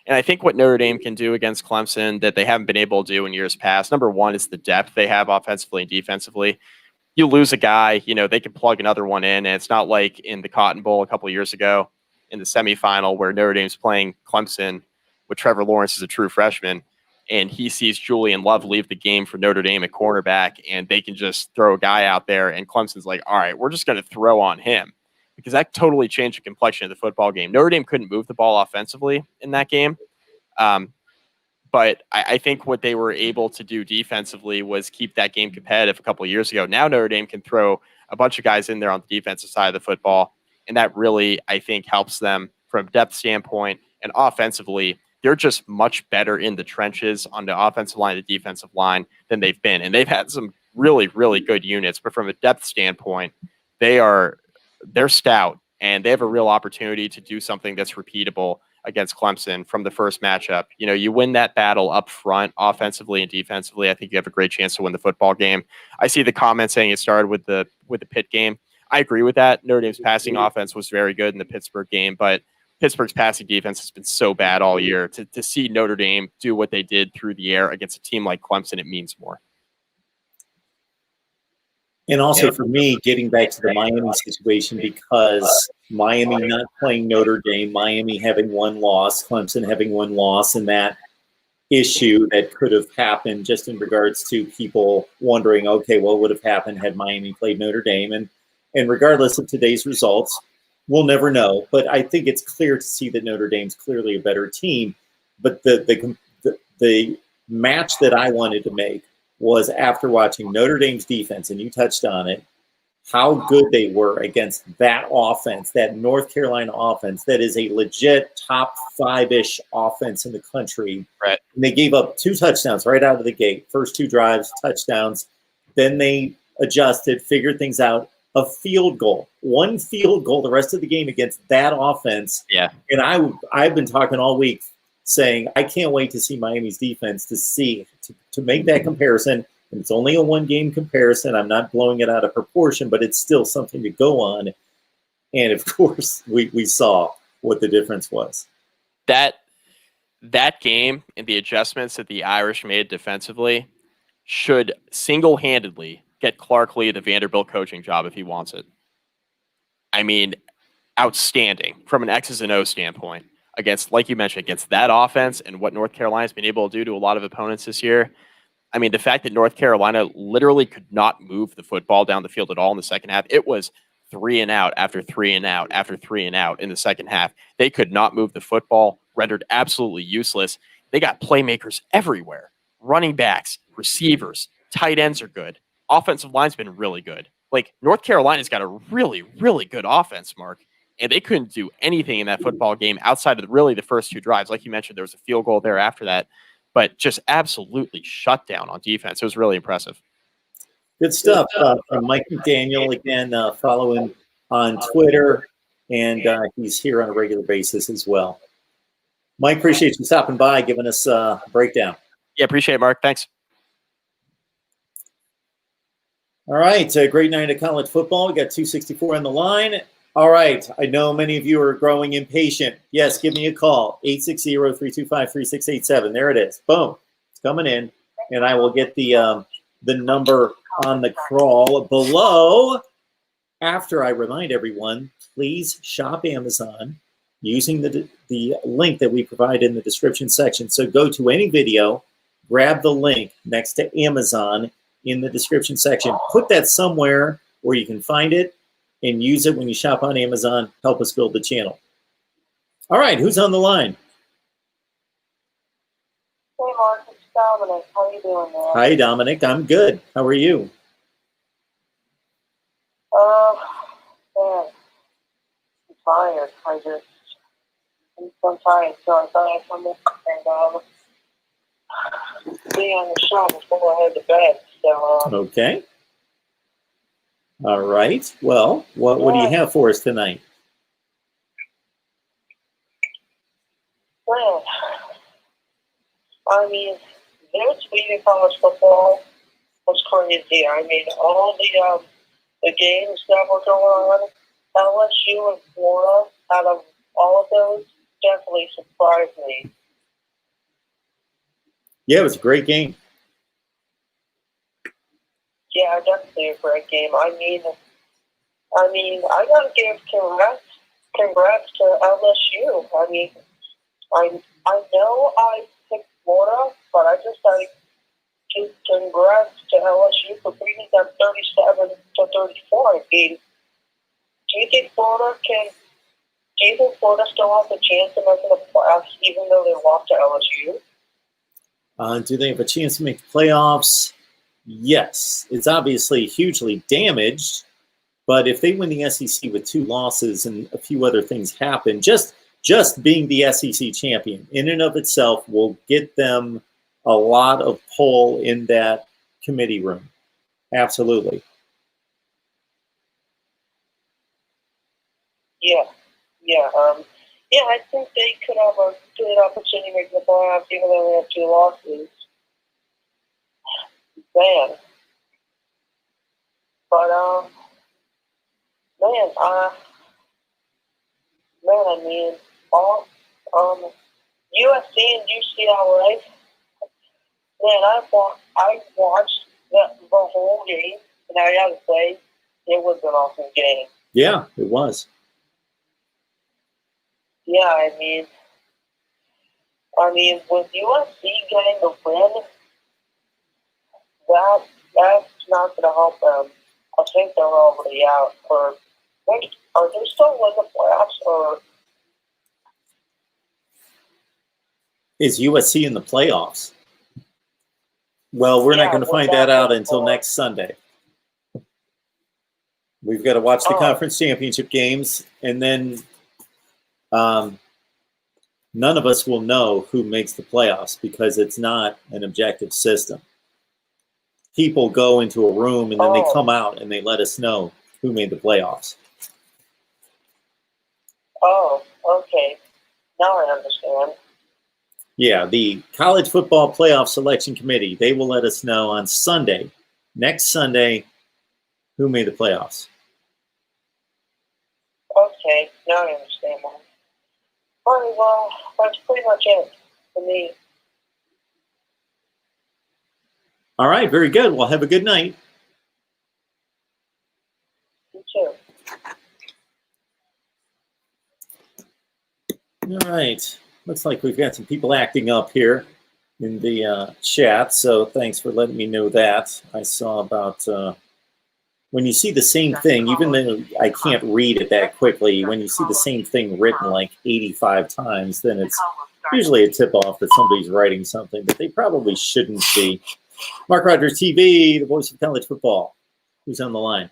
And I think what Notre Dame can do against Clemson that they haven't been able to do in years past, number one, is the depth they have offensively and defensively. You lose a guy, they can plug another one in. And it's not like in the Cotton Bowl a couple of years ago in the semifinal where Notre Dame's playing Clemson with Trevor Lawrence as a true freshman. And he sees Julian Love leave the game for Notre Dame at cornerback, and they can just throw a guy out there, and Clemson's like, all right, we're just going to throw on him. Because that totally changed the complexion of the football game. Notre Dame couldn't move the ball offensively in that game. But I think what they were able to do defensively was keep that game competitive a couple of years ago. Now Notre Dame can throw a bunch of guys in there on the defensive side of the football, and that really, I think, helps them from a depth standpoint. And offensively, they're just much better in the trenches on the offensive line and the defensive line than they've been. And they've had some really, really good units. But from a depth standpoint, they're stout, and they have a real opportunity to do something that's repeatable against Clemson from the first matchup. You win that battle up front, offensively and defensively. I think you have a great chance to win the football game. I see the comment saying it started with the Pitt game. I agree with that. Notre Dame's passing offense was very good in the Pittsburgh game, but Pittsburgh's passing defense has been so bad all year. To see Notre Dame do what they did through the air against a team like Clemson, it means more. And also for me, getting back to the Miami situation, because Miami not playing Notre Dame, Miami having one loss, Clemson having one loss, and that issue that could have happened just in regards to people wondering, okay, what would have happened had Miami played Notre Dame? And regardless of today's results, we'll never know. But I think it's clear to see that Notre Dame's clearly a better team. But the match that I wanted to make was after watching Notre Dame's defense, and you touched on it, how good they were against that offense, that North Carolina offense, that is a legit top five-ish offense in the country. Right. And they gave up 2 touchdowns right out of the gate. First 2 drives, touchdowns. Then they adjusted, figured things out. A field goal, 1 field goal the rest of the game against that offense. Yeah. And I've been talking all week saying I can't wait to see Miami's defense to make that comparison. And it's only a 1-game comparison. I'm not blowing it out of proportion, but it's still something to go on. And of course, we saw what the difference was. That game and the adjustments that the Irish made defensively should single-handedly get Clark Lee the Vanderbilt coaching job if he wants it. I mean, outstanding from an X's and O's standpoint against, like you mentioned, against that offense and what North Carolina's been able to do to a lot of opponents this year. I mean, the fact that North Carolina literally could not move the football down the field at all in the second half, it was 3 and out after 3 and out after 3 and out in the second half. They could not move the football, rendered absolutely useless. They got playmakers everywhere. Running backs, receivers, tight ends are good. Offensive line's been really good. Like, North Carolina's got a really, really good offense, Mark. And they couldn't do anything in that football game outside of really the first 2 drives. Like you mentioned, there was a field goal there after that. But just absolutely shut down on defense. It was really impressive. Good stuff from Mike McDaniel. Again, follow him on Twitter, and he's here on a regular basis as well. Mike, appreciate you stopping by, giving us a breakdown. Yeah, appreciate it, Mark. Thanks. All right, great night of college football. We got 264 on the line. All right, I know many of you are growing impatient. Yes, give me a call, 860-325-3687. There it is. Boom, it's coming in, and I will get the number on the crawl below. After I remind everyone, please shop Amazon using the link that we provide in the description section. So go to any video, grab the link next to Amazon in the description section. Put that somewhere where you can find it. and use it when you shop on Amazon. Help us build the channel. All right, who's on the line? Hey, Mark, it's Dominic. How you doing, man? Hi, Dominic. I'm good. How are you? Man, I'm tired. I'm tired, so I thought I'd come in and be on the show before I head to bed. So, Okay. All right. Well, what do you have for us tonight? man, I mean, this week in college football was crazy. I mean, all the games that were going on, LSU and Florida, out of all of those, definitely surprised me. Yeah, it was a great game. Yeah, definitely a great game. I mean, I gotta give congrats to LSU. I mean, I know I picked Florida, but I just gotta give congrats to LSU for beating them 37-34. I mean, do you think Florida still has a chance of making the playoffs, even though they lost to LSU? Do they have a chance to make the playoffs? Yes. It's obviously hugely damaged, but if they win the SEC with 2 losses and a few other things happen, just being the SEC champion in and of itself will get them a lot of pull in that committee room. Absolutely. Yeah, I think they could have a good opportunity to make the playoffs, even though they have 2 losses. Man. But, I mean, all, USC and UCLA, man, I watched the whole game, and I gotta say, it was an awesome game. Yeah, it was. Yeah, I mean, with USC getting the win, that's not going to help them. I think they're already out. Are they still in the playoffs? Or Is USC in the playoffs? Well, we're not going to find that out until next Sunday. We've got to watch the conference championship games, and then none of us will know who makes the playoffs because it's not an objective system. People go into a room and then they come out and they let us know who made the playoffs. Oh, okay. Now I understand. Yeah, the College Football Playoff Selection Committee, they will let us know on Sunday, next Sunday, who made the playoffs. Okay, now I understand. All right, well, that's pretty much it for me. All right, very good. Well, have a good night. You too. All right. Looks like we've got some people acting up here in the chat, so thanks for letting me know that. I saw about when you see the same thing, even though I can't read it that quickly, when you see the same thing written like 85 times, then it's usually a tip-off that somebody's writing something that they probably shouldn't be. MarkRogersTV, the voice of college football. Who's on the line?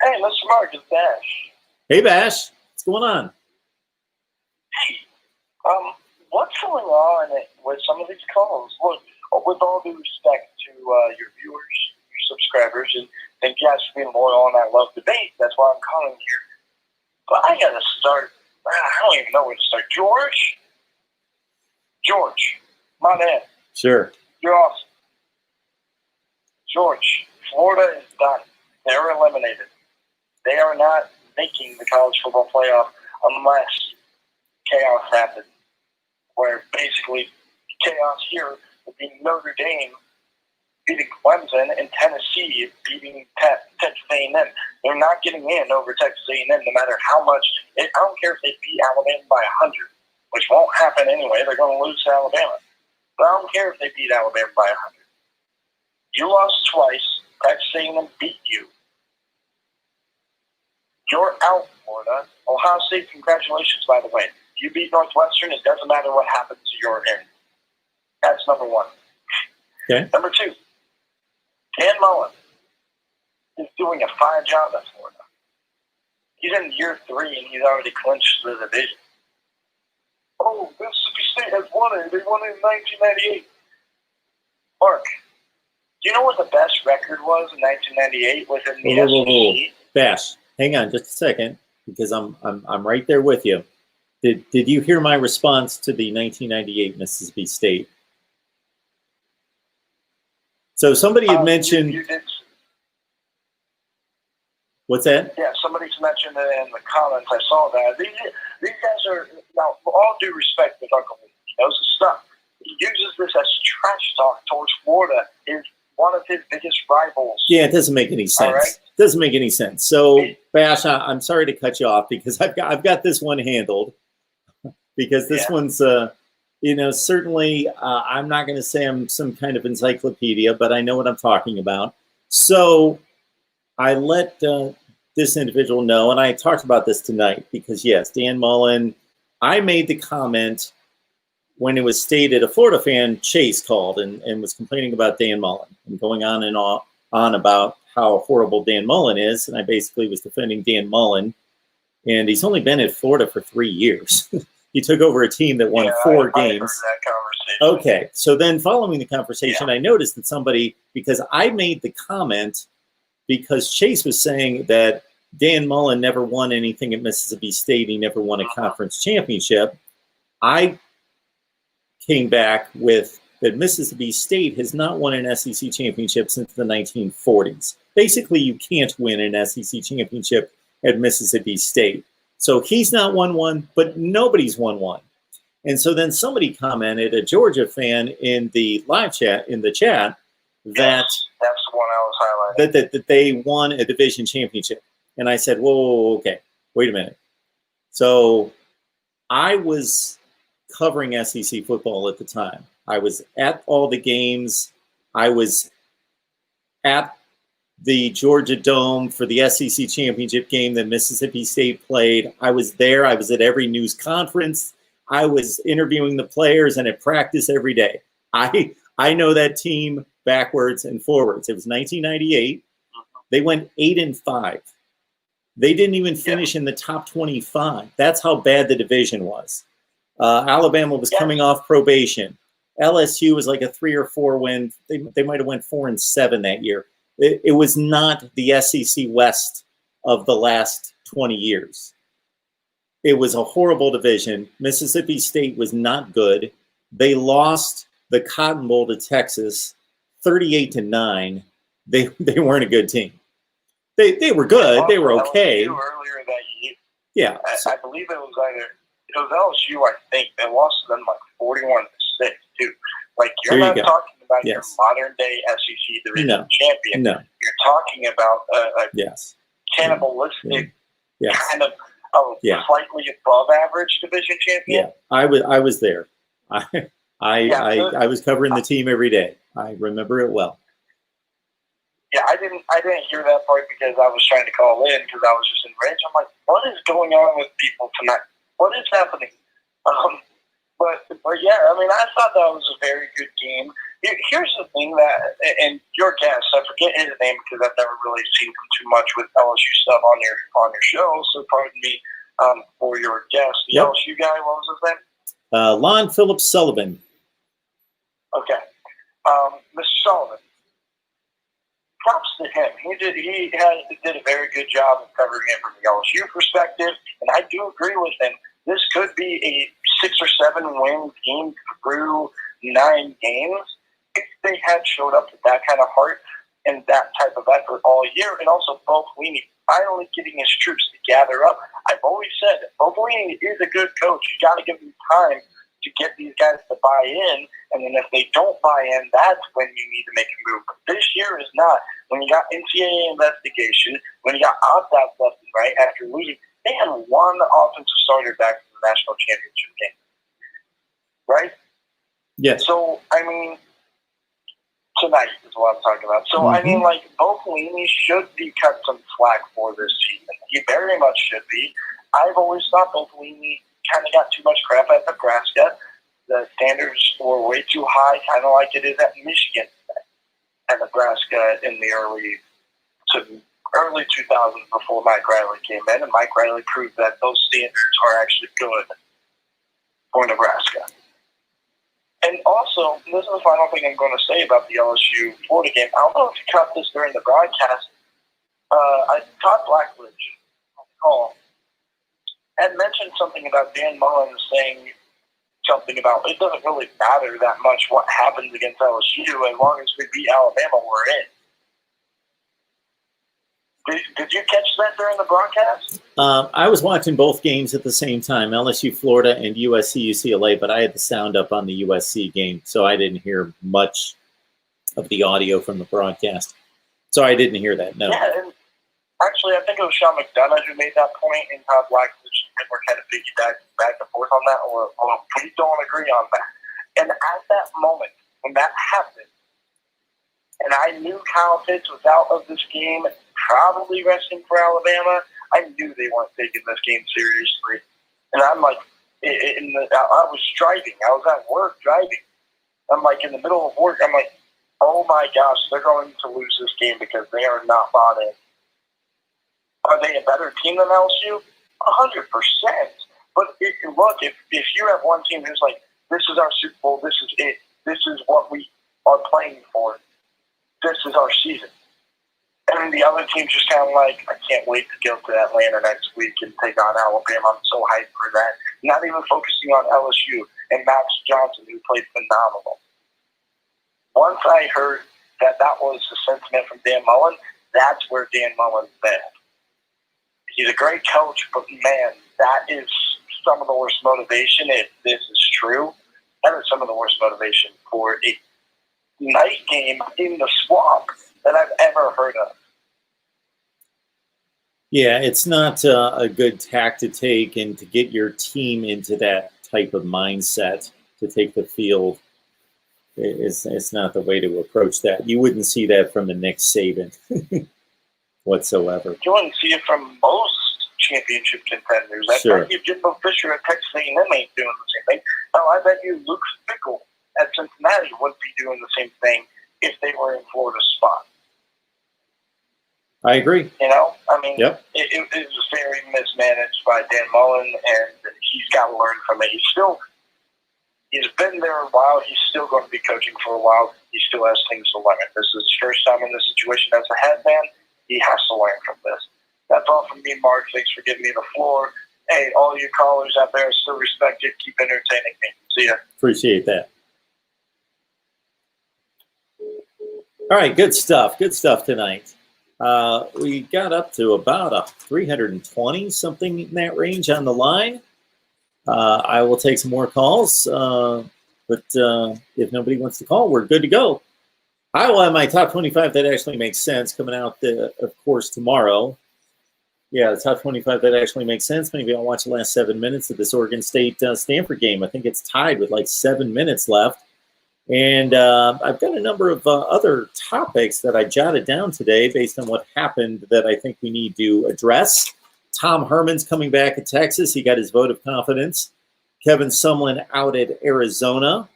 Hey, Mr. Mark, it's Bash. Hey, Bash. What's going on? Hey, what's going on with some of these calls? Look, with all due respect to your viewers, your subscribers, and thank you guys for being loyal and I love debate. That's why I'm calling here. But I got to start. I don't even know where to start. George, my man. Sure. You're awesome. George, Florida is done. They're eliminated. They are not making the college football playoff unless chaos happens. Where basically chaos here would be Notre Dame beating Clemson and Tennessee beating Texas A&M. They're not getting in over Texas A&M no matter how much. I don't care if they beat Alabama by 100, which won't happen anyway. They're going to lose to Alabama. But I don't care if they beat Alabama by 100. You lost twice. Texas A&M beat you. You're out, Florida. Ohio State, congratulations, by the way. You beat Northwestern. It doesn't matter what happens to your end. That's number one. Okay. Number two, Dan Mullen is doing a fine job at Florida. He's in year 3, and he's already clinched the division. Oh, Mississippi State has won it. They won it in 1998. Mark, do you know what the best record was in 1998 within the SEC? Bash, hang on just a second, because I'm right there with you. Did you hear my response to the 1998 Mississippi State? So somebody had mentioned. You did. What's that? Yeah, somebody's mentioned it in the comments. I saw that. These guys are, now, with all due respect with Uncle Lee, he knows his stuff. He uses this as trash talk towards Florida, is one of his biggest rivals. Yeah, it doesn't make any sense. Right? Doesn't make any sense. So, Bash, I'm sorry to cut you off because I've got this one handled. Because this one's, certainly I'm not going to say I'm some kind of encyclopedia, but I know what I'm talking about. So I let this individual know, and I talked about this tonight because, yes, Dan Mullen, I made the comment when it was stated, a Florida fan, Chase, called and was complaining about Dan Mullen and going on and on about how horrible Dan Mullen is. And I basically was defending Dan Mullen. And he's only been at Florida for 3 years. He took over a team that won 4 games. I heard that conversation. Okay, so then following the conversation, I noticed that somebody, because I made the comment, because Chase was saying that Dan Mullen never won anything at Mississippi State. He never won a conference championship. I came back with that Mississippi State has not won an SEC championship since the 1940s. Basically, you can't win an SEC championship at Mississippi State. So he's not won one, but nobody's won one. And so then somebody commented, a Georgia fan in the live chat, that that's the one I was highlighting. that they won a division championship. And I said, whoa, okay, wait a minute. So I was covering SEC football at the time. I was at all the games. I was at the Georgia Dome for the SEC championship game that Mississippi State played. I was there. I was at every news conference. I was interviewing the players and at practice every day. I know that team backwards and forwards. It was 1998. They went 8-5. They didn't even finish in the top 25. That's how bad the division was. Alabama was coming off probation. LSU was like a 3 or 4 win. They might have went 4-7 that year. It was not the SEC West of the last 20 years. It was a horrible division. Mississippi State was not good. They lost the Cotton Bowl to Texas 38-9. They weren't a good team. They were good. They were okay. LSU earlier that year. Yeah. I believe it was LSU, I think. They lost to them like 41-6, too. Like, you're not talking about your modern-day SEC division champion. No. You're talking about a cannibalistic kind of slightly above average division champion. Yeah, I was there. I was covering the team every day. I remember it well. Yeah, I didn't hear that part because I was trying to call in because I was just enraged. I'm like, what is going on with people tonight? What is happening? But yeah, I mean, I thought that was a very good game. Here's the thing that, and your guest, I forget his name because I've never really seen him too much with LSU stuff on your show. So pardon me for your guest, the LSU guy. What was his name? Lon Phillips Sullivan. Okay, Mr. Sullivan. Props to him. He did a very good job of covering it from the LSU perspective, and I do agree with him. This could be a 6 or 7 win team through 9 games if they had showed up with that kind of heart and that type of effort all year. And also, Bo Pelini finally getting his troops to gather up. I've always said Bo Pelini is a good coach. You got to give him time to get these guys to buy in. And then if they don't buy in, that's when you need to make a move. But this year is not. When you got NCAA investigation, when you got opt-outs left and right after losing, they had one offensive starter back in the national championship game. Right? Yes. So, I mean, tonight is what I'm talking about. So, I mean, like, Bo Pelini should be cut some slack for this season. He very much should be. I've always thought Bo Pelini kind of got too much crap at Nebraska. The standards were way too high, kind of like it is at Michigan and Nebraska in the early 2000s before Mike Riley came in, and Mike Riley proved that those standards are actually good for Nebraska. And also, this is the final thing I'm going to say about the LSU-Florida game. I don't know if you caught this during the broadcast. Todd Blackledge on the call had mentioned something about Dan Mullen saying something about it doesn't really matter that much what happens against LSU as long as we beat Alabama, we're in. Did you catch that during the broadcast? I was watching both games at the same time, LSU Florida and USC-UCLA, but I had the sound up on the USC game, so I didn't hear much of the audio from the broadcast. So I didn't hear that, no. Yeah, and actually, I think it was Sean McDonough who made that point, and Todd Blackledge, and we're kind of back and forth on that, or we don't agree on that. And at that moment, when that happened, and I knew Kyle Pitts was out of this game, probably resting for Alabama, I knew they weren't taking this game seriously. And I'm like, I was driving. I was at work driving. I'm like, in the middle of work, I'm like, oh my gosh, they're going to lose this game because they are not bought in. Are they a better team than LSU? 100%. But if you have one team who's like, this is our Super Bowl, this is it, this is what we are playing for, this is our season. And the other team's just kind of like, I can't wait to go to Atlanta next week and take on Alabama. I'm so hyped for that. Not even focusing on LSU and Max Johnson, who played phenomenal. Once I heard that was the sentiment from Dan Mullen, that's where Dan Mullen's bad. He's a great coach, but man, that is some of the worst motivation, if this is true. That is some of the worst motivation for a night game in the swamp that I've ever heard of. Yeah, it's not a good tack to take, and to get your team into that type of mindset to take the field, it's not the way to approach that. You wouldn't see that from the Nick Saban whatsoever. You wouldn't see it from most championship contenders. I bet you Jimbo Fisher at Texas A&M ain't doing the same thing. Hell, I bet you Luke Fickell at Cincinnati wouldn't be doing the same thing if they were in Florida's spot. I agree. You know, I mean, yep. it was very mismanaged by Dan Mullen, and he's got to learn from it. He's been there a while. He's still going to be coaching for a while. He still has things to learn. This is his first time in this situation as a head man. He has to learn from this. That's all from me, Mark. Thanks for giving me the floor. Hey, all you callers out there, still respect you. Keep entertaining me. See ya. Appreciate that. All right, good stuff. Good stuff tonight. We got up to about 320, something in that range on the line. I will take some more calls, but if nobody wants to call, we're good to go. I will have my top 25 that actually makes sense coming out, of course, tomorrow. Yeah, the top 25 that actually makes sense. Maybe I'll watch the last 7 minutes of this Oregon State-Stanford game. I think it's tied with like 7 minutes left. And I've got a number of other topics that I jotted down today based on what happened that I think we need to address. Tom Herman's coming back at Texas. He got his vote of confidence. Kevin Sumlin out at Arizona.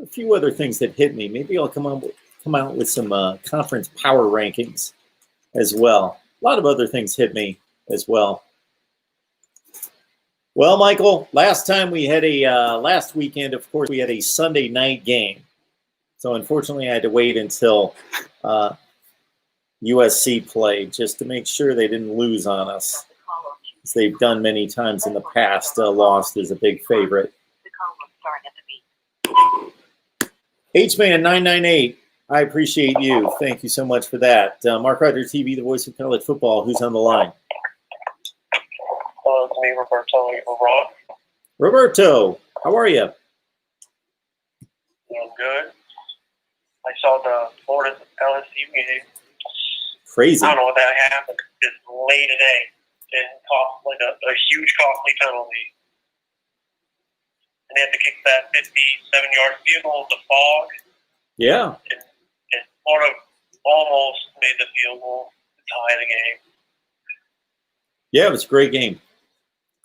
A few other things that hit me. Maybe I'll come out with some conference power rankings as well. A lot of other things hit me as well. Well, Michael, last weekend, of course, we had a Sunday night game. So unfortunately, I had to wait until USC played just to make sure they didn't lose on us, as they've done many times in the past. Lost as a big favorite. H-Man 998, I appreciate you. Thank you so much for that. MarkRogersTV, the voice of college football. Who's on the line? It's me, Roberto. Roberto, how are you? Doing good. I saw the Florida-LSU game. Crazy. I don't know what that happened. Just late today. It cost like a huge costly penalty. they had to kick that 57-yard field goal with the fog. Yeah. And Florida almost made the field goal to tie the game. Yeah, it was a great game.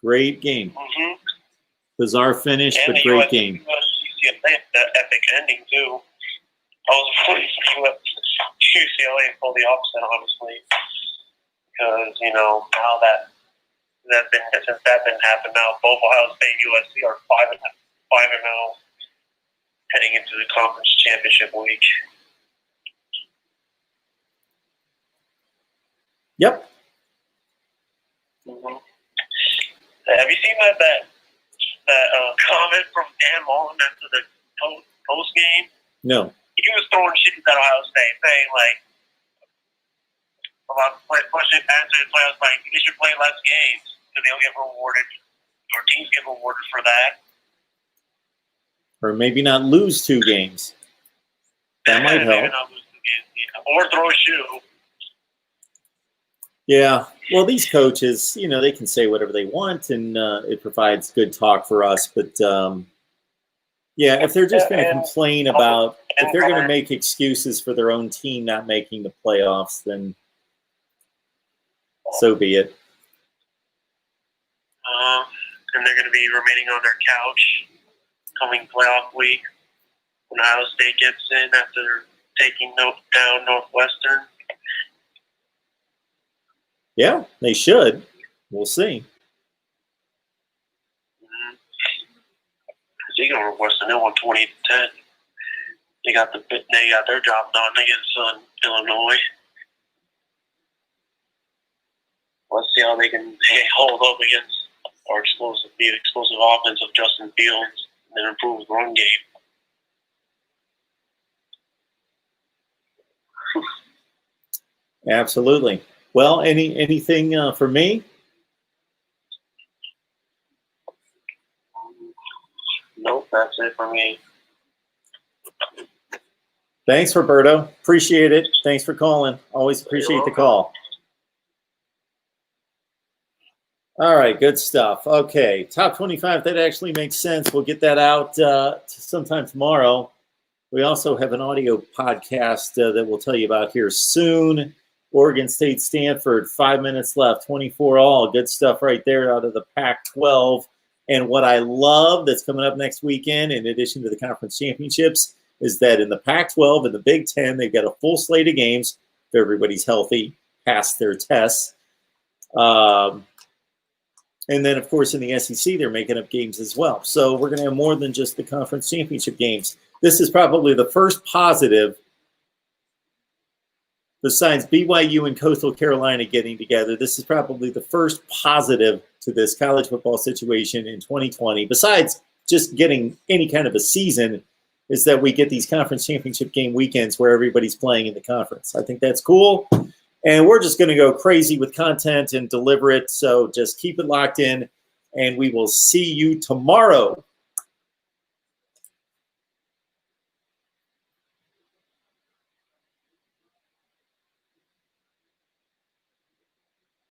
Great game. Mm-hmm. Bizarre finish, And but the great game. USC-UCLA, the epic ending, too. I was afraid for UCLA to pull the upset, honestly. Because, you know, now since that didn't happen now, both Ohio State and USC are 5-0 heading into the conference championship week. Yep. Mm-hmm. Have you seen that comment from Dan Mullen after the post game? No. He was throwing shit at Ohio State, saying like about pushing answering players like they should play less games because they'll get rewarded, or teams get rewarded for that. Or maybe not lose 2 games. That might help. Maybe not lose 2 games, or throw a shoe. Yeah. Well, these coaches, you know, they can say whatever they want, and it provides good talk for us. But, yeah, if they're just going to complain about, if they're going to make excuses for their own team not making the playoffs, then so be it. And they're going to be remaining on their couch coming playoff week when Ohio State gets in after taking down Northwestern. Yeah, they should. We'll see. They got Northwestern. They won 20-10. They got their job done against Illinois. Let's see how they can hold up against our explosive offense of Justin Fields and then improve the run game. Absolutely. Well, anything for me? Nope, that's it for me. Thanks, Roberto. Appreciate it. Thanks for calling. Always appreciate the call. All right, good stuff. Okay, top 25, that actually makes sense. We'll get that out sometime tomorrow. We also have an audio podcast that we'll tell you about here soon. Oregon State, Stanford, 5 minutes left, 24 all. Good stuff right there out of the Pac-12. And what I love that's coming up next weekend, in addition to the conference championships, is that in the Pac-12 and the Big Ten, they've got a full slate of games if everybody's healthy, passed their tests. And then, of course, in the SEC, they're making up games as well. So we're going to have more than just the conference championship games. This is probably the first positive, besides BYU and Coastal Carolina getting together. This is probably the first positive to this college football situation in 2020, besides just getting any kind of a season, is that we get these conference championship game weekends where everybody's playing in the conference. I think that's cool. And we're just going to go crazy with content and deliver it. So just keep it locked in, and we will see you tomorrow